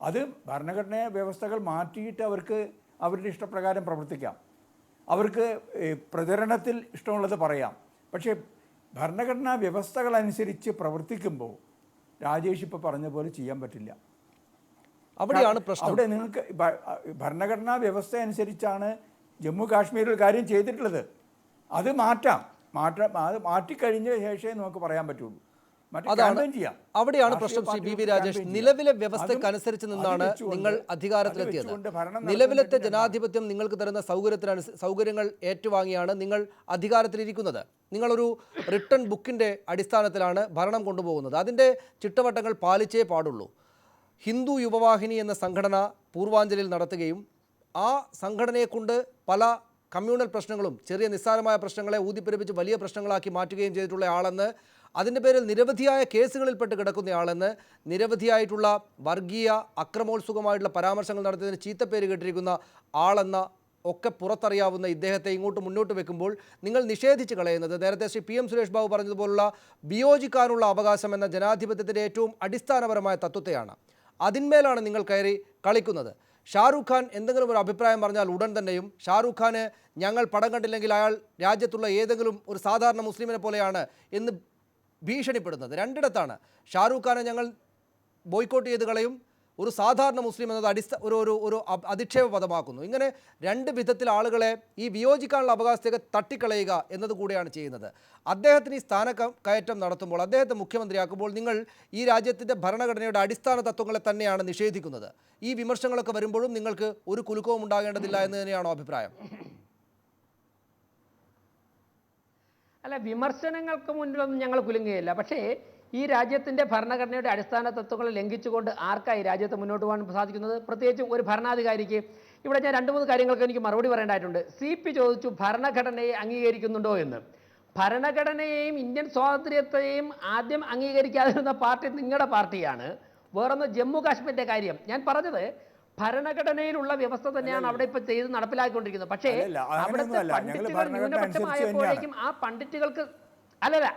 അത് ഭരണഘടനാ വ്യവസ്ഥകൾ മാറ്റിയിട്ട് അവർക്ക് അവരുടെ ഇഷ്ടപ്രകാരം പ്രവർത്തിക്കാം, അവർക്ക് പ്രചരണത്തിൽ ഇഷ്ടമുള്ളത് പറയാം. പക്ഷേ ഭരണഘടനാ വ്യവസ്ഥകളനുസരിച്ച് പ്രവർത്തിക്കുമ്പോൾ രാജേഷ് ഇപ്പോൾ പറഞ്ഞ പോലെ ചെയ്യാൻ പറ്റില്ല. അവിടെയാണ് പ്രശ്നം. അവിടെ നിങ്ങൾക്ക് ഭരണഘടനാ വ്യവസ്ഥ അനുസരിച്ചാണ് ജമ്മു കാശ്മീരിൽ കാര്യം ചെയ്തിട്ടുള്ളത്. അത് അത് മാറ്റിക്കഴിഞ്ഞ ശേഷമേ നമുക്ക് പറയാൻ പറ്റുള്ളൂ. അവിടെയാണ് പ്രശ്നം. ശ്രീ ബി രാജേഷ്, നിലവിലെ വ്യവസ്ഥക്കനുസരിച്ച് നിന്നാണ് നിങ്ങൾ അധികാരത്തിലെത്തിയത്. നിലവിലത്തെ ജനാധിപത്യം നിങ്ങൾക്ക് തരുന്ന സൗകര്യങ്ങൾ ഏറ്റുവാങ്ങിയാണ് നിങ്ങൾ അധികാരത്തിലിരിക്കുന്നത്. നിങ്ങളൊരു റിട്ടേൺ ബുക്കിൻ്റെ അടിസ്ഥാനത്തിലാണ് ഭരണം കൊണ്ടുപോകുന്നത്. അതിൻ്റെ ചിട്ടവട്ടങ്ങൾ പാലിച്ചേ പാടുള്ളൂ. ഹിന്ദു യുവവാഹിനി എന്ന സംഘടന പൂർവാഞ്ജലിയിൽ നടത്തുകയും ആ സംഘടനയെക്കൊണ്ട് പല കമ്മ്യൂണൽ പ്രശ്നങ്ങളും ചെറിയ നിസ്സാരമായ പ്രശ്നങ്ങളെ ഊതിപ്പെരുപ്പിച്ച് വലിയ പ്രശ്നങ്ങളാക്കി മാറ്റുകയും ചെയ്തിട്ടുള്ള ആളെന്ന്, അതിൻ്റെ പേരിൽ നിരവധിയായ കേസുകളിൽപ്പെട്ട് കിടക്കുന്നയാളെന്ന്, നിരവധിയായിട്ടുള്ള വർഗീയ അക്രമോത്സുകമായിട്ടുള്ള പരാമർശങ്ങൾ നടത്തിയതിന് ചീത്തപ്പേര് കേട്ടിരിക്കുന്ന ആളെന്ന ഒക്കെ പുറത്തറിയാവുന്ന ഇദ്ദേഹത്തെ ഇങ്ങോട്ട് മുന്നോട്ട് വെക്കുമ്പോൾ നിങ്ങൾ നിഷേധിച്ച് കളയുന്നത് നേരത്തെ ശ്രീ PM സുരേഷ് ബാബു പറഞ്ഞതുപോലുള്ള വിയോജിക്കാനുള്ള അവകാശം എന്ന ജനാധിപത്യത്തിൻ്റെ ഏറ്റവും അടിസ്ഥാനപരമായ തത്വത്തെയാണ്. അതിന്മേലാണ് നിങ്ങൾ കയറി കളിക്കുന്നത്. ഷാറൂഖ് ഖാൻ എന്തെങ്കിലും ഒരു അഭിപ്രായം പറഞ്ഞാൽ ഉടൻ തന്നെയും ഷാറൂഖ് ഖാന് ഞങ്ങൾ പടം കണ്ടില്ലെങ്കിൽ അയാൾ രാജ്യത്തുള്ള ഏതെങ്കിലും ഒരു സാധാരണ മുസ്ലിമിനെ പോലെയാണ് എന്ന് ഭീഷണിപ്പെടുന്നത്. രണ്ടിടത്താണ്. ഷാറൂഖ് ഖാനെ ഞങ്ങൾ ബോയ്ക്കോട്ട് ചെയ്ത് കളയും, ഒരു സാധാരണ മുസ്ലിം എന്നത് ഒരു അധിക്ഷേപ പദമാക്കുന്നു. ഇങ്ങനെ രണ്ട് വിധത്തിൽ ആളുകളെ ഈ വിയോജിക്കാനുള്ള അവകാശത്തേക്ക് തട്ടിക്കളയുക എന്നതുകൂടെയാണ് ചെയ്യുന്നത്. അദ്ദേഹത്തിന് ഈ സ്ഥാനക്കയറ്റം നടത്തുമ്പോൾ, അദ്ദേഹത്തെ മുഖ്യമന്ത്രിയാക്കുമ്പോൾ നിങ്ങൾ ഈ രാജ്യത്തിൻ്റെ ഭരണഘടനയുടെ അടിസ്ഥാന തത്വങ്ങളെ തന്നെയാണ് നിഷേധിക്കുന്നത്. ഈ വിമർശനങ്ങളൊക്കെ വരുമ്പോഴും നിങ്ങൾക്ക് ഒരു കുലുക്കവും ഉണ്ടാകേണ്ടതില്ല എന്ന് തന്നെയാണോ അഭിപ്രായം? അല്ല, വിമർശനങ്ങൾക്ക് മുന്നിലൊന്നും ഞങ്ങൾ കുലുങ്ങുകയില്ല. പക്ഷേ ഈ രാജ്യത്തിൻ്റെ ഭരണഘടനയുടെ അടിസ്ഥാന തത്വങ്ങൾ ലംഘിച്ചുകൊണ്ട് ആർക്കായി രാജ്യത്ത് മുന്നോട്ട് പോകാൻ സാധിക്കുന്നത്? പ്രത്യേകിച്ചും ഒരു ഭരണാധികാരിക്ക്. ഇവിടെ ഞാൻ 2-3 കാര്യങ്ങൾക്ക് എനിക്ക് മറുപടി പറയേണ്ടതായിട്ടുണ്ട്. CP ചോദിച്ചു ഭരണഘടനയെ അംഗീകരിക്കുന്നുണ്ടോ എന്ന്. ഭരണഘടനയെയും ഇന്ത്യൻ സ്വാതന്ത്ര്യത്തെയും ആദ്യം അംഗീകരിക്കാതിരുന്ന പാർട്ടി നിങ്ങളുടെ പാർട്ടിയാണ്. വേറൊന്ന് ജമ്മു കാശ്മീരിൻ്റെ കാര്യം. ഞാൻ പറഞ്ഞത് ഭരണഘടനയിലുള്ള വ്യവസ്ഥ തന്നെയാണ് അവിടെ ഇപ്പോൾ ചെയ്ത് നടപ്പിലാക്കിക്കൊണ്ടിരിക്കുന്നത്. പക്ഷേ അവിടുത്തെ പണ്ഡിറ്റുകൾ ന്യൂനപക്ഷമായപ്പോഴേക്കും ആ പണ്ഡിറ്റുകൾക്ക് അല്ലല്ല,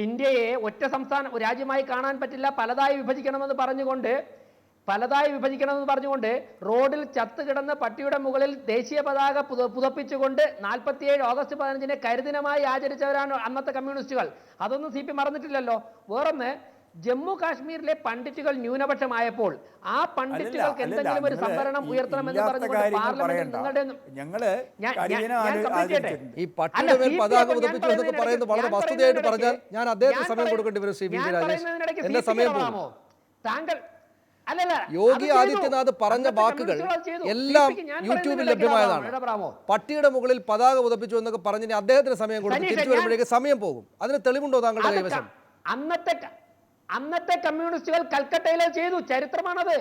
ഇന്ത്യയെ ഒറ്റ സംസ്ഥാനം രാജ്യമായി കാണാൻ പറ്റില്ല, പലതായി വിഭജിക്കണമെന്ന് പറഞ്ഞുകൊണ്ട് റോഡിൽ ചത്തുകിടന്ന പട്ടിയുടെ മുകളിൽ ദേശീയ പതാക പുതപ്പിച്ചുകൊണ്ട് 47 ഓഗസ്റ്റ് 15 കരിദിനമായി ആചരിച്ചവരാണ് അന്നത്തെ കമ്മ്യൂണിസ്റ്റുകൾ. അതൊന്നും CP മറന്നിട്ടില്ലല്ലോ. വേറൊന്ന്, ജമ്മു കാശ്മീരിലെ പണ്ഡിറ്റുകൾ ന്യൂനപക്ഷമായപ്പോൾ ആ പണ്ഡിറ്റുകൾക്ക് എന്തെങ്കിലും ഒരു സംവരണം ഉയർത്തണമെന്ന് പറഞ്ഞുകൊണ്ട് പാർലമെന്റിൽ നിങ്ങളുടെ ഈ പട്ടിയുടെ മേൽ പതാക ഉയർത്തിച്ചു എന്നൊക്കെ പറയുന്നത് വളരെ വസ്തുതയായിട്ട് പറഞ്ഞാൽ ഞാൻ അദ്ദേഹത്തിന് സമയം കൊടുക്കേണ്ടി വരും. ശ്രീ ബി രാജേഷ്, എന്റെ സമയം പോകും. താങ്കൾ യോഗി ആദിത്യനാഥ് പറഞ്ഞ വാക്കുകൾ എല്ലാം യൂട്യൂബിൽ ലഭ്യമായതാണ്. പട്ടിയുടെ മുകളിൽ പതാക ഉയർത്തിച്ചു എന്നൊക്കെ പറഞ്ഞ് അദ്ദേഹത്തിന് സമയം കൊടുക്കും, തിരിച്ചു വരുമ്പോഴേക്ക് സമയം പോകും. അതിന് തെളിവുണ്ടോ താങ്കളുടെ കൈവശം? അന്നത്തെ കമ്മ്യൂണിസ്റ്റുകൾ കൽക്കട്ടയിൽ ചെയ്തു. ചരിത്രമാണത്.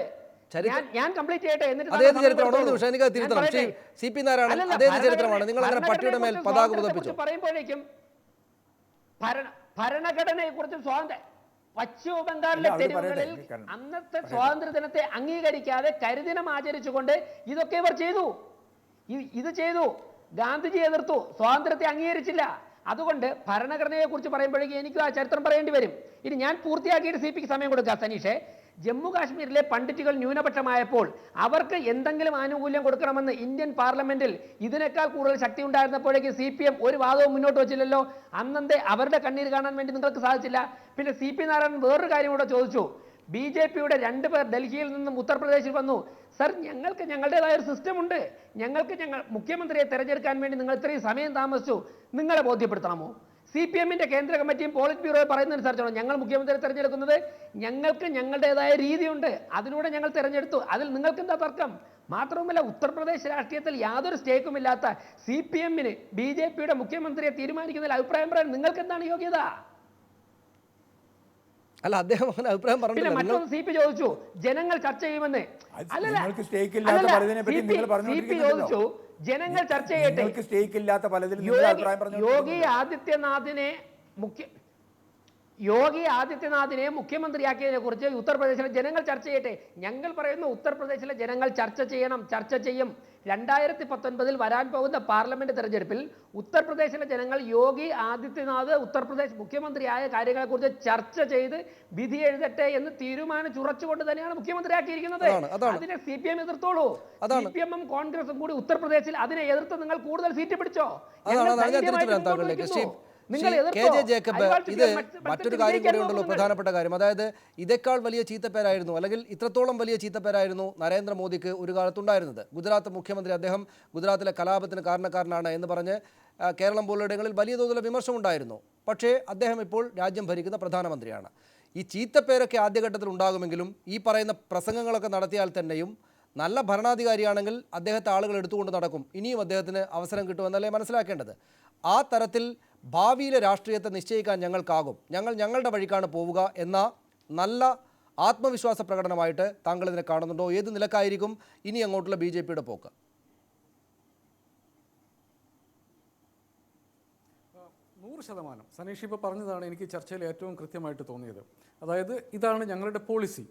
ഞാൻ കംപ്ലീറ്റ് ചെയ്യട്ടെ. അദ്ദേഹത്തിന്റെ ചരിത്രമാണോ? എനിക്ക് തിരുത്തണം. CP നാരായണൻ അദ്ദേഹത്തിന്റെ ചരിത്രമാണ്. നിങ്ങൾ അങ്ങനെ പട്ടിയുടെ മേൽ പതാക ഉയർത്തിച്ചു പറയുമ്പോഴേക്കും ഭരണഘടനയെ കുറിച്ചും പശ്ചിമ ബംഗാളിലെ തെരുവുകളിൽ അന്നത്തെ സ്വാതന്ത്ര്യ ദിനത്തെ അംഗീകരിക്കാതെ കരിദിനം ആചരിച്ചുകൊണ്ട് ഇതൊക്കെ ഇവർ ചെയ്തു. ഇത് ചെയ്തു. ഗാന്ധിജി എതിർത്തു, സ്വാതന്ത്ര്യത്തെ അംഗീകരിച്ചില്ല. അതുകൊണ്ട് ഭരണഘടനയെ കുറിച്ച് പറയുമ്പോഴേക്കും എനിക്കും ആ ചരിത്രം പറയേണ്ടി വരും. ഇനി ഞാൻ പൂർത്തിയാക്കിയിട്ട് CPക്ക് സമയം കൊടുക്കാം. സനീഷേ, ജമ്മു കാശ്മീരിലെ പണ്ഡിറ്റുകൾ ന്യൂനപക്ഷമായപ്പോൾ അവർക്ക് എന്തെങ്കിലും ആനുകൂല്യം കൊടുക്കണമെന്ന് ഇന്ത്യൻ പാർലമെന്റിൽ ഇതിനേക്കാൾ കൂടുതൽ ശക്തി ഉണ്ടായിരുന്നപ്പോഴേക്ക് CPM ഒരു വാദവും മുന്നോട്ട് വെച്ചില്ലല്ലോ. അന്നത്തെ അവരുടെ കണ്ണീര് കാണാൻ വേണ്ടി നിങ്ങൾക്ക് സാധിച്ചില്ല. പിന്നെ CP നാരായണൻ വേറൊരു കാര്യം കൂടെ ചോദിച്ചു. BJPയുടെ 2 പേർ ഡൽഹിയിൽ നിന്നും ഉത്തർപ്രദേശിൽ വന്നു. സർ, ഞങ്ങൾക്ക് ഞങ്ങളുടേതായ ഒരു സിസ്റ്റം ഉണ്ട്. ഞങ്ങൾ മുഖ്യമന്ത്രിയെ തിരഞ്ഞെടുക്കാൻ വേണ്ടി നിങ്ങൾ ഇത്രയും സമയം താമസിച്ചു, നിങ്ങളെ ബോധ്യപ്പെടുത്തണമോ? CPMന്റെ കേന്ദ്ര കമ്മിറ്റിയും പോളിറ്റ് ബ്യൂറോയും പറയുന്നതനുസരിച്ചാണോ ഞങ്ങൾ മുഖ്യമന്ത്രിയെ തിരഞ്ഞെടുക്കുന്നത്? ഞങ്ങൾക്ക് ഞങ്ങളുടേതായ രീതിയുണ്ട്, അതിലൂടെ ഞങ്ങൾ തിരഞ്ഞെടുത്തു. അതിൽ നിങ്ങൾക്ക് എന്താ തർക്കം? മാത്രവുമല്ല ഉത്തർപ്രദേശ് രാഷ്ട്രീയത്തിൽ യാതൊരു സ്റ്റേക്കും ഇല്ലാത്ത CPM-ന് BJP-യുടെ മുഖ്യമന്ത്രിയെ തീരുമാനിക്കുന്നതിൽ അഭിപ്രായം പറയാൻ നിങ്ങൾക്ക് എന്താണ് യോഗ്യത? അല്ല, അദ്ദേഹം അങ്ങനെ അഭിപ്രായം പിന്നെ പറഞ്ഞില്ല. മറ്റൊന്ന് CP ചോദിച്ചു ജനങ്ങൾ ചർച്ച ചെയ്യുമെന്ന്. നിങ്ങൾക്ക് സ്റ്റേക്ക് ഇല്ലാത്ത പലതിനെ പറ്റി നിങ്ങൾ CP പറഞ്ഞുകൊണ്ടിരിക്കുന്നല്ലോ. ചോദിച്ചു ജനങ്ങൾ ചർച്ച ചെയ്യട്ടെ. നിങ്ങൾക്ക് സ്റ്റേക്ക് ഇല്ലാത്ത പലതിലും നിങ്ങൾ അഭിപ്രായം യോഗി ആദിത്യനാഥിനെ മുഖ്യമന്ത്രിയാക്കിയതിനെ കുറിച്ച് ഉത്തർപ്രദേശിലെ ജനങ്ങൾ ചർച്ച ചെയ്യട്ടെ. ഞങ്ങൾ പറയുന്നു ഉത്തർപ്രദേശിലെ ജനങ്ങൾ ചർച്ച ചെയ്യണം, ചർച്ച ചെയ്യും. 2019 വരാൻ പോകുന്ന പാർലമെന്റ് തെരഞ്ഞെടുപ്പിൽ ഉത്തർപ്രദേശിലെ ജനങ്ങൾ യോഗി ആദിത്യനാഥ് ഉത്തർപ്രദേശ് മുഖ്യമന്ത്രിയായ കാര്യങ്ങളെക്കുറിച്ച് ചർച്ച ചെയ്ത് വിധി എഴുതട്ടെ എന്ന് തീരുമാനിച്ചുറച്ചുകൊണ്ട് തന്നെയാണ് മുഖ്യമന്ത്രിയാക്കിയിരിക്കുന്നത്. അതിനെ CPM എതിർത്തോളൂ. CPM-ഉം കോൺഗ്രസും കൂടി ഉത്തർപ്രദേശിൽ അതിനെ എതിർത്ത് നിങ്ങൾ കൂടുതൽ സീറ്റ് പിടിച്ചോ. KJ ജേക്കബ്, ഇത് മറ്റൊരു കാര്യം കൂടി ഉണ്ടല്ലോ, പ്രധാനപ്പെട്ട കാര്യം. അതായത് ഇതേക്കാൾ വലിയ ചീത്തപ്പേരായിരുന്നു, അല്ലെങ്കിൽ ഇത്രത്തോളം വലിയ ചീത്തപ്പേരായിരുന്നു നരേന്ദ്രമോദിക്ക് ഒരു കാലത്തുണ്ടായിരുന്നത്. ഗുജറാത്ത് മുഖ്യമന്ത്രി, അദ്ദേഹം ഗുജറാത്തിലെ കലാപത്തിന് കാരണക്കാരനാണ് എന്ന് പറഞ്ഞ് കേരളം പോലുള്ളയിടങ്ങളിൽ വലിയ തോതിലുള്ള വിമർശനമുണ്ടായിരുന്നു. പക്ഷേ അദ്ദേഹം ഇപ്പോൾ രാജ്യം ഭരിക്കുന്ന പ്രധാനമന്ത്രിയാണ്. ഈ ചീത്തപ്പേരൊക്കെ ആദ്യഘട്ടത്തിൽ ഉണ്ടാകുമെങ്കിലും ഈ പറയുന്ന പ്രസംഗങ്ങളൊക്കെ നടത്തിയാൽ തന്നെയും നല്ല ഭരണാധികാരിയാണെങ്കിൽ അദ്ദേഹത്തെ ആളുകൾ എടുത്തുകൊണ്ട് നടക്കും. ഇനിയും അദ്ദേഹത്തിന് അവസരം കിട്ടുമെന്നല്ലേ മനസ്സിലാക്കേണ്ടത്. ആ തരത്തിൽ ഭാവിയിലെ രാഷ്ട്രീയത്തെ നിശ്ചയിക്കാൻ ഞങ്ങൾക്കാകും, ഞങ്ങൾ ഞങ്ങളുടെ വഴിക്കാണ് പോവുക എന്ന നല്ല ആത്മവിശ്വാസ പ്രകടനമായിട്ട് താങ്കൾ ഇതിനെ കാണുന്നുണ്ടോ? ഏത് നിലക്കായിരിക്കും ഇനി അങ്ങോട്ടുള്ള BJP-യുടെ പോക്ക്? 100% സനീഷ് ഇപ്പോൾ പറഞ്ഞതാണ് എനിക്ക് ചർച്ചയിൽ ഏറ്റവും കൃത്യമായിട്ട് തോന്നിയത്. അതായത് ഇതാണ് ഞങ്ങളുടെ പോളിസി,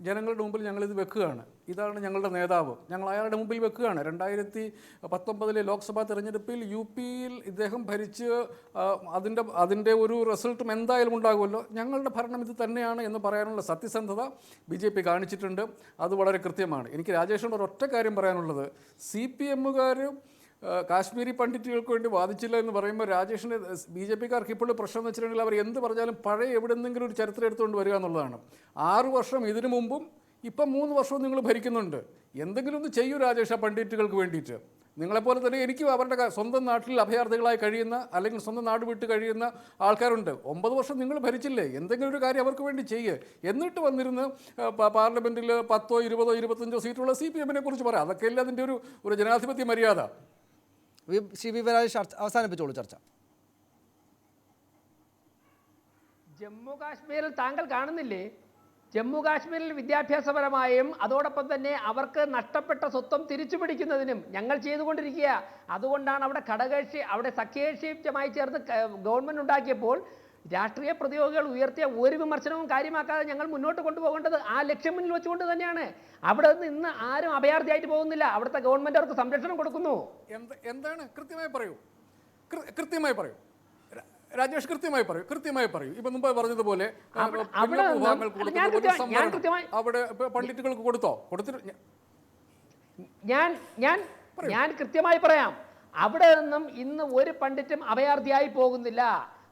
ജനങ്ങളുടെ മുമ്പിൽ ഞങ്ങളിത് വെക്കുകയാണ്, ഇതാണ് ഞങ്ങളുടെ നേതാവ്, ഞങ്ങൾ അയാളുടെ മുമ്പിൽ വെക്കുകയാണ്. 2019 ലോക്സഭാ തെരഞ്ഞെടുപ്പിൽ UP-യിൽ ഇദ്ദേഹം ഭരിച്ച് അതിൻ്റെ ഒരു റിസൾട്ടും എന്തായാലും ഉണ്ടാകുമല്ലോ. ഞങ്ങളുടെ ഭരണം ഇത് തന്നെയാണ് എന്ന് പറയാനുള്ള സത്യസന്ധത BJP കാണിച്ചിട്ടുണ്ട്. അത് വളരെ കൃത്യമാണ്. എനിക്ക് രാജേഷിനോട് ഒരൊറ്റ കാര്യം പറയാനുള്ളത്, CPM-കാരും കാശ്മീരി പണ്ഡിറ്റുകൾക്ക് വേണ്ടി വാദിച്ചില്ല എന്ന് പറയുമ്പോൾ രാജേഷിൻ്റെ BJP-കാർക്ക് ഇപ്പോൾ പ്രശ്നം എന്ന് വെച്ചിട്ടുണ്ടെങ്കിൽ അവർ എന്ത് പറഞ്ഞാലും പഴയ എവിടെന്നെങ്കിലും ഒരു ചരിത്രം എടുത്തുകൊണ്ട് വരിക എന്നുള്ളതാണ്. 6 വർഷം ഇതിനു മുമ്പും ഇപ്പം 3 വർഷവും നിങ്ങൾ ഭരിക്കുന്നുണ്ട്. എന്തെങ്കിലും ഒന്ന് ചെയ്യൂ രാജേഷ് ആ പണ്ഡിറ്റുകൾക്ക് വേണ്ടിയിട്ട്. നിങ്ങളെപ്പോലെ തന്നെ എനിക്കും അവരുടെ സ്വന്തം നാട്ടിൽ അഭയാർത്ഥികളായി കഴിയുന്ന അല്ലെങ്കിൽ സ്വന്തം നാട് വിട്ട് കഴിയുന്ന ആൾക്കാരുണ്ട്. 9 വർഷം നിങ്ങൾ ഭരിച്ചില്ലേ, എന്തെങ്കിലും ഒരു കാര്യം അവർക്ക് വേണ്ടി ചെയ്യുക. എന്നിട്ട് വന്നിരുന്ന് പാർലമെൻറ്റിൽ 10, 20, 25 സീറ്റുള്ള CPM-നെ കുറിച്ച് പറയാം. അതൊക്കെയല്ലേ അതിൻ്റെ ഒരു ജനാധിപത്യ മര്യാദ. ശ്രീ വി. രാജേഷ് അവസാനിപ്പിച്ചോളൂ ചർച്ച. ജമ്മു കാശ്മീരിൽ താങ്കൾ കാണുന്നില്ലേ, ജമ്മു കാശ്മീരിൽ വിദ്യാഭ്യാസപരമായും അതോടൊപ്പം തന്നെ അവർക്ക് നഷ്ടപ്പെട്ട സ്വത്വം തിരിച്ചു പിടിക്കുന്നതിനും ഞങ്ങൾ ചെയ്തുകൊണ്ടിരിക്കുക. അതുകൊണ്ടാണ് അവിടെ ഘടകകക്ഷി, അവിടെ സഖ്യകക്ഷിയുമായി ചേർന്ന് ഗവൺമെൻറ് ഉണ്ടാക്കിയപ്പോൾ രാഷ്ട്രീയ പ്രതിയോഗികൾ ഉയർത്തിയ ഒരു വിമർശനവും കാര്യമാക്കാതെ ഞങ്ങൾ മുന്നോട്ട് കൊണ്ടുപോകേണ്ടത് ആ ലക്ഷ്യം മുന്നിൽ വെച്ചുകൊണ്ട് തന്നെയാണ്. അവിടെ നിന്ന് ആരും അഭയാർത്ഥിയായിട്ട് പോകുന്നില്ല. അവിടുത്തെ ഗവൺമെൻറ് അവർക്ക് സംരക്ഷണം കൊടുക്കുന്നു. എന്താണ് കൃത്യമായി പറയൂ, കൃത്യമായി പറയൂ രാജേഷ്, കൃത്യമായി പറയൂ. ഇപ്പൊ മുമ്പ് പറഞ്ഞതുപോലെ അവിടെ പണ്ഡിറ്റുകൾക്ക് കൊടുത്തിട്ട് ഞാൻ കൃത്യമായി പറയാം. അവിടെ നിന്നും ഇന്ന് ഒരു പണ്ഡിറ്റും അഭയാർത്ഥിയായി പോകുന്നില്ല.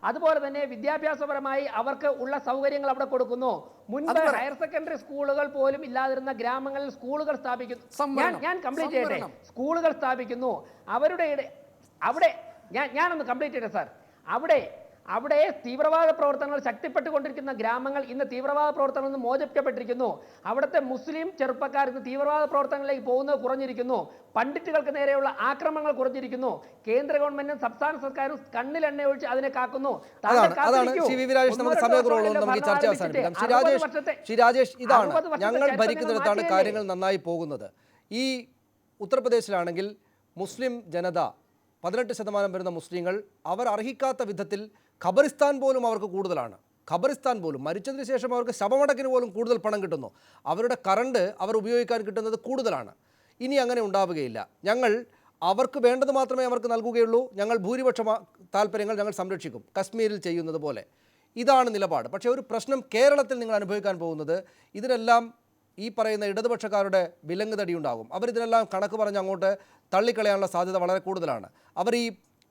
അതുപോലെ തന്നെ വിദ്യാഭ്യാസപരമായി അവർക്ക് ഉള്ള സൗകര്യങ്ങൾ അവിടെ കൊടുക്കുന്നു. മുൻപ് ഹയർ സെക്കൻഡറി സ്കൂളുകൾ പോലും ഇല്ലാതിരുന്ന ഗ്രാമങ്ങളിൽ സ്കൂളുകൾ സ്ഥാപിക്കുന്നു. ഞാൻ കംപ്ലീറ്റ് ചെയ്യട്ടെ. സ്കൂളുകൾ സ്ഥാപിക്കുന്നു. അവരുടെ അവിടെ ഞാനൊന്ന് കംപ്ലീറ്റ് ചെയ്യട്ടെ സാർ. അവിടെ തീവ്രവാദ പ്രവർത്തനങ്ങൾ ശക്തിപ്പെട്ടുകൊണ്ടിരിക്കുന്ന ഗ്രാമങ്ങൾ ഇന്ന് തീവ്രവാദ പ്രവർത്തനങ്ങളിൽ നിന്ന് മോചിപ്പിക്കപ്പെട്ടിരിക്കുന്നു. അവിടുത്തെ മുസ്ലിം ചെറുപ്പക്കാർ ഇന്ന് തീവ്രവാദ പ്രവർത്തനങ്ങളിലേക്ക് പോകുന്നത് കുറഞ്ഞിരിക്കുന്നു. പണ്ഡിറ്റുകൾക്ക് നേരെയുള്ള ആക്രമണങ്ങൾ കുറഞ്ഞിരിക്കുന്നു. കേന്ദ്ര ഗവൺമെന്റും സംസ്ഥാന സർക്കാരും കണ്ണിൽ എണ്ണ ഒഴിച്ച് അതിനെ കാക്കുന്നു. ഇതാണ് ഞങ്ങൾ ഭരിക്കുന്നിടത്താണ് കാര്യങ്ങൾ നന്നായി പോകുന്നത്. ഈ ഉത്തർപ്രദേശിലാണെങ്കിൽ മുസ്ലിം ജനത 18% വരുന്ന മുസ്ലിങ്ങൾ അവർ അർഹിക്കാത്ത വിധത്തിൽ ഖബറിസ്ഥാൻ പോലും അവർക്ക് കൂടുതലാണ്. ഖബറിസ്ഥാൻ പോലും മരിച്ചതിന് ശേഷം അവർക്ക് ശവമടക്കിന് പോലും കൂടുതൽ പണം കിട്ടുന്നു. അവരുടെ കറണ്ട് അവർ ഉപയോഗിക്കാൻ കിട്ടുന്നത് കൂടുതലാണ്. ഇനി അങ്ങനെ ഉണ്ടാവുകയില്ല. ഞങ്ങൾ അവർക്ക് വേണ്ടത് മാത്രമേ അവർക്ക് നൽകുകയുള്ളൂ. ഞങ്ങൾ ഭൂരിപക്ഷ താല്പര്യങ്ങൾ ഞങ്ങൾ സംരക്ഷിക്കും, കശ്മീരിൽ ചെയ്യുന്നത് പോലെ. ഇതാണ് നിലപാട്. പക്ഷേ ഒരു പ്രശ്നം കേരളത്തിൽ നിങ്ങൾ അനുഭവിക്കാൻ പോകുന്നത്, ഇതിനെല്ലാം ഈ പറയുന്ന ഇടതുപക്ഷക്കാരുടെ വിലങ്ങ് തടിയുണ്ടാകും. അവരിതിനെല്ലാം കണക്ക് പറഞ്ഞ് അങ്ങോട്ട് തള്ളിക്കളയാനുള്ള സാധ്യത വളരെ കൂടുതലാണ്. അവർ ഈ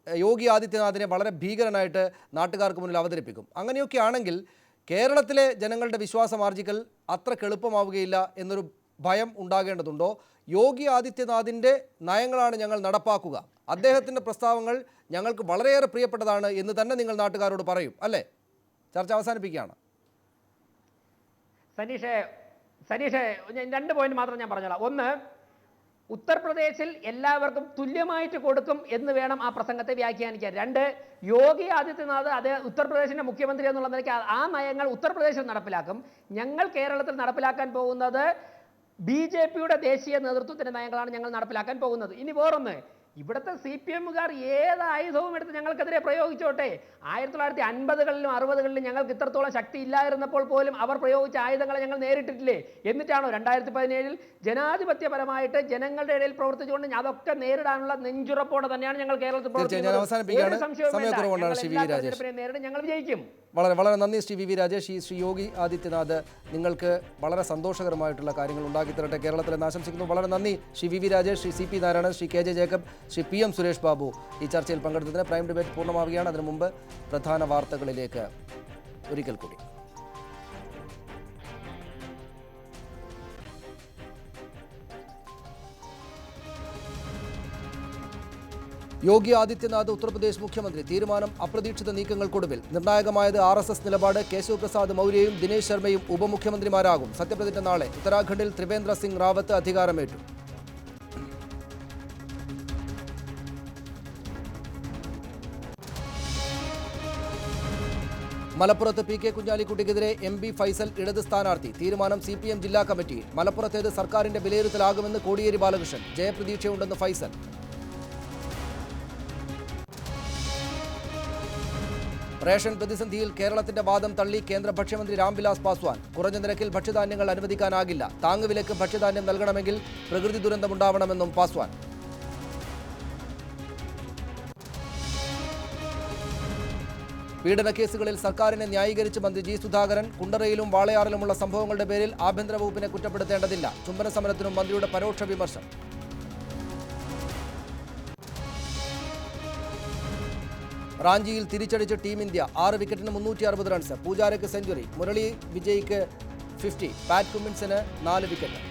യോഗി ആദിത്യനാഥിനെ വളരെ ഭീകരനായിട്ട് നാട്ടുകാർക്ക് മുന്നിൽ അവതരിപ്പിക്കും. അങ്ങനെയൊക്കെ ആണെങ്കിൽ കേരളത്തിലെ ജനങ്ങളുടെ വിശ്വാസം ആർജിക്കൽ അത്ര എളുപ്പമാവുകയില്ല എന്നൊരു ഭയം ഉണ്ടാകേണ്ടതുണ്ടോ? യോഗി ആദിത്യനാഥിൻ്റെ നയങ്ങളാണ് ഞങ്ങൾ നടപ്പാക്കുക, അദ്ദേഹത്തിൻ്റെ പ്രസ്താവങ്ങൾ ഞങ്ങൾക്ക് വളരെയേറെ പ്രിയപ്പെട്ടതാണ് എന്ന് തന്നെ നിങ്ങൾ നാട്ടുകാരോട് പറയും അല്ലേ? ചർച്ച അവസാനിപ്പിക്കുകയാണ്. സനീഷേ 2 പോയിന്റ് മാത്രം ഞാൻ പറഞ്ഞോളാം. ഒന്ന്, ഉത്തർപ്രദേശിൽ എല്ലാവർക്കും തുല്യമായിട്ട് കൊടുക്കും എന്ന് വേണം ആ പ്രസംഗത്തെ വ്യാഖ്യാനിക്കാൻ. 2, യോഗി ആദിത്യനാഥ് ഉത്തർപ്രദേശിന്റെ മുഖ്യമന്ത്രി എന്നുള്ള നിലയ്ക്ക് ആ നയങ്ങൾ ഉത്തർപ്രദേശിൽ നടപ്പിലാക്കും. ഞങ്ങൾ കേരളത്തിൽ നടപ്പിലാക്കാൻ പോകുന്നത് BJPയുടെ ദേശീയ നേതൃത്വത്തിന്റെ നയങ്ങളാണ് ഞങ്ങൾ നടപ്പിലാക്കാൻ പോകുന്നത്. ഇനി വേറൊന്ന്, ഇവിടുത്തെ CPMകാർ ഏത് ആയുധവും എടുത്ത് ഞങ്ങൾക്കെതിരെ പ്രയോഗിച്ചോട്ടെ. 1950കളിലും 60കളിലും ഞങ്ങൾക്ക് ഇത്രത്തോളം ശക്തി ഇല്ലായിരുന്നപ്പോൾ പോലും അവർ പ്രയോഗിച്ച ആയുധങ്ങളെ ഞങ്ങൾ നേരിട്ടിട്ടില്ലേ? എന്നിട്ടാണോ 2017 ജനാധിപത്യപരമായിട്ട് ജനങ്ങളുടെ ഇടയിൽ പ്രവർത്തിച്ചുകൊണ്ട് അതൊക്കെ നേരിടാനുള്ള നെഞ്ചുറപ്പോടെ തന്നെയാണ് ഞങ്ങൾ കേരളത്തിൽ നേരിടും, ഞങ്ങൾ വിജയിക്കും. വളരെ വളരെ നന്ദി ശ്രീ വി രാജേഷ്. ശ്രീ യോഗി ആദിത്യനാഥ് നിങ്ങൾക്ക് വളരെ സന്തോഷകരമായിട്ടുള്ള കാര്യങ്ങൾ ഉണ്ടാക്കി തരട്ടെ കേരളത്തിലെന്ന് ആശംസിക്കുന്നു. വളരെ നന്ദി Shri V Rajesh, Shri CP Narayanan, Shri KJ Jacob, Shri PM Suresh Babu ഈ ചർച്ചയിൽ പങ്കെടുത്തതിന്. പ്രൈം ഡിബേറ്റ് പൂർണ്ണമാവുകയാണ്. അതിനു മുമ്പ് പ്രധാന വാർത്തകളിലേക്ക് ഒരിക്കൽ കൂടി. യോഗി ആദിത്യനാഥ് ഉത്തർപ്രദേശ് മുഖ്യമന്ത്രി. തീരുമാനം അപ്രതീക്ഷിത നീക്കങ്ങൾക്കൊടുവിൽ. നിർണായകമായത് RSS നിലപാട്. കേശവ് പ്രസാദ് മൗര്യയും ദിനേശ് ശർമ്മയും ഉപമുഖ്യമന്ത്രിമാരാകും. സത്യപ്രതിജ്ഞ നാളെ. ഉത്തരാഖണ്ഡിൽ ത്രിവേന്ദ്ര സിംഗ് റാവത്ത് അധികാരമേറ്റു. മലപ്പുറത്ത് PK കുഞ്ഞാലിക്കുട്ടിക്കെതിരെ MP ഫൈസൽ ഇടത് സ്ഥാനാർത്ഥി. തീരുമാനം CPM ജില്ലാ കമ്മിറ്റി. മലപ്പുറത്തേത് സർക്കാരിന്റെ വിലയിരുത്തലാകുമെന്ന് കോടിയേരി ബാലകൃഷ്ണൻ. ജയപ്രതീക്ഷയുണ്ടെന്ന് ഫൈസൽ. റേഷൻ പ്രതിസന്ധിയിൽ കേരളത്തിന്റെ വാദം തള്ളി കേന്ദ്ര ഭക്ഷ്യമന്ത്രി രാംവിലാസ് പാസ്വാൻ. കുറഞ്ഞ നിരക്കിൽ ഭക്ഷ്യധാന്യങ്ങൾ അനുവദിക്കാനാകില്ല. താങ്ങുവിലക്ക് ഭക്ഷ്യധാന്യം നൽകണമെങ്കിൽ പ്രകൃതി ദുരന്തമുണ്ടാവണമെന്നും പാസ്വാൻ. പീഡനക്കേസുകളിൽ സർക്കാരിനെ ന്യായീകരിച്ച് മന്ത്രി G സുധാകരൻ. കുണ്ടറയിലും വാളയാറിലുമുള്ള സംഭവങ്ങളുടെ പേരിൽ ആഭ്യന്തര വകുപ്പിനെ കുറ്റപ്പെടുത്തേണ്ടതില്ല. ചുംബന സമരത്തിനും മന്ത്രിയുടെ പരോക്ഷ വിമർശനം. റാഞ്ചിയിൽ തിരിച്ചടിച്ച് ടീം ഇന്ത്യ. 6 വിക്കറ്റിന് 360 റൺസ്. പൂജാരയ്ക്ക് സെഞ്ചുറി. മുരളി വിജയ്ക്ക് 50. പാറ്റ് കുമ്മിൻസിന് 4 വിക്കറ്റ്.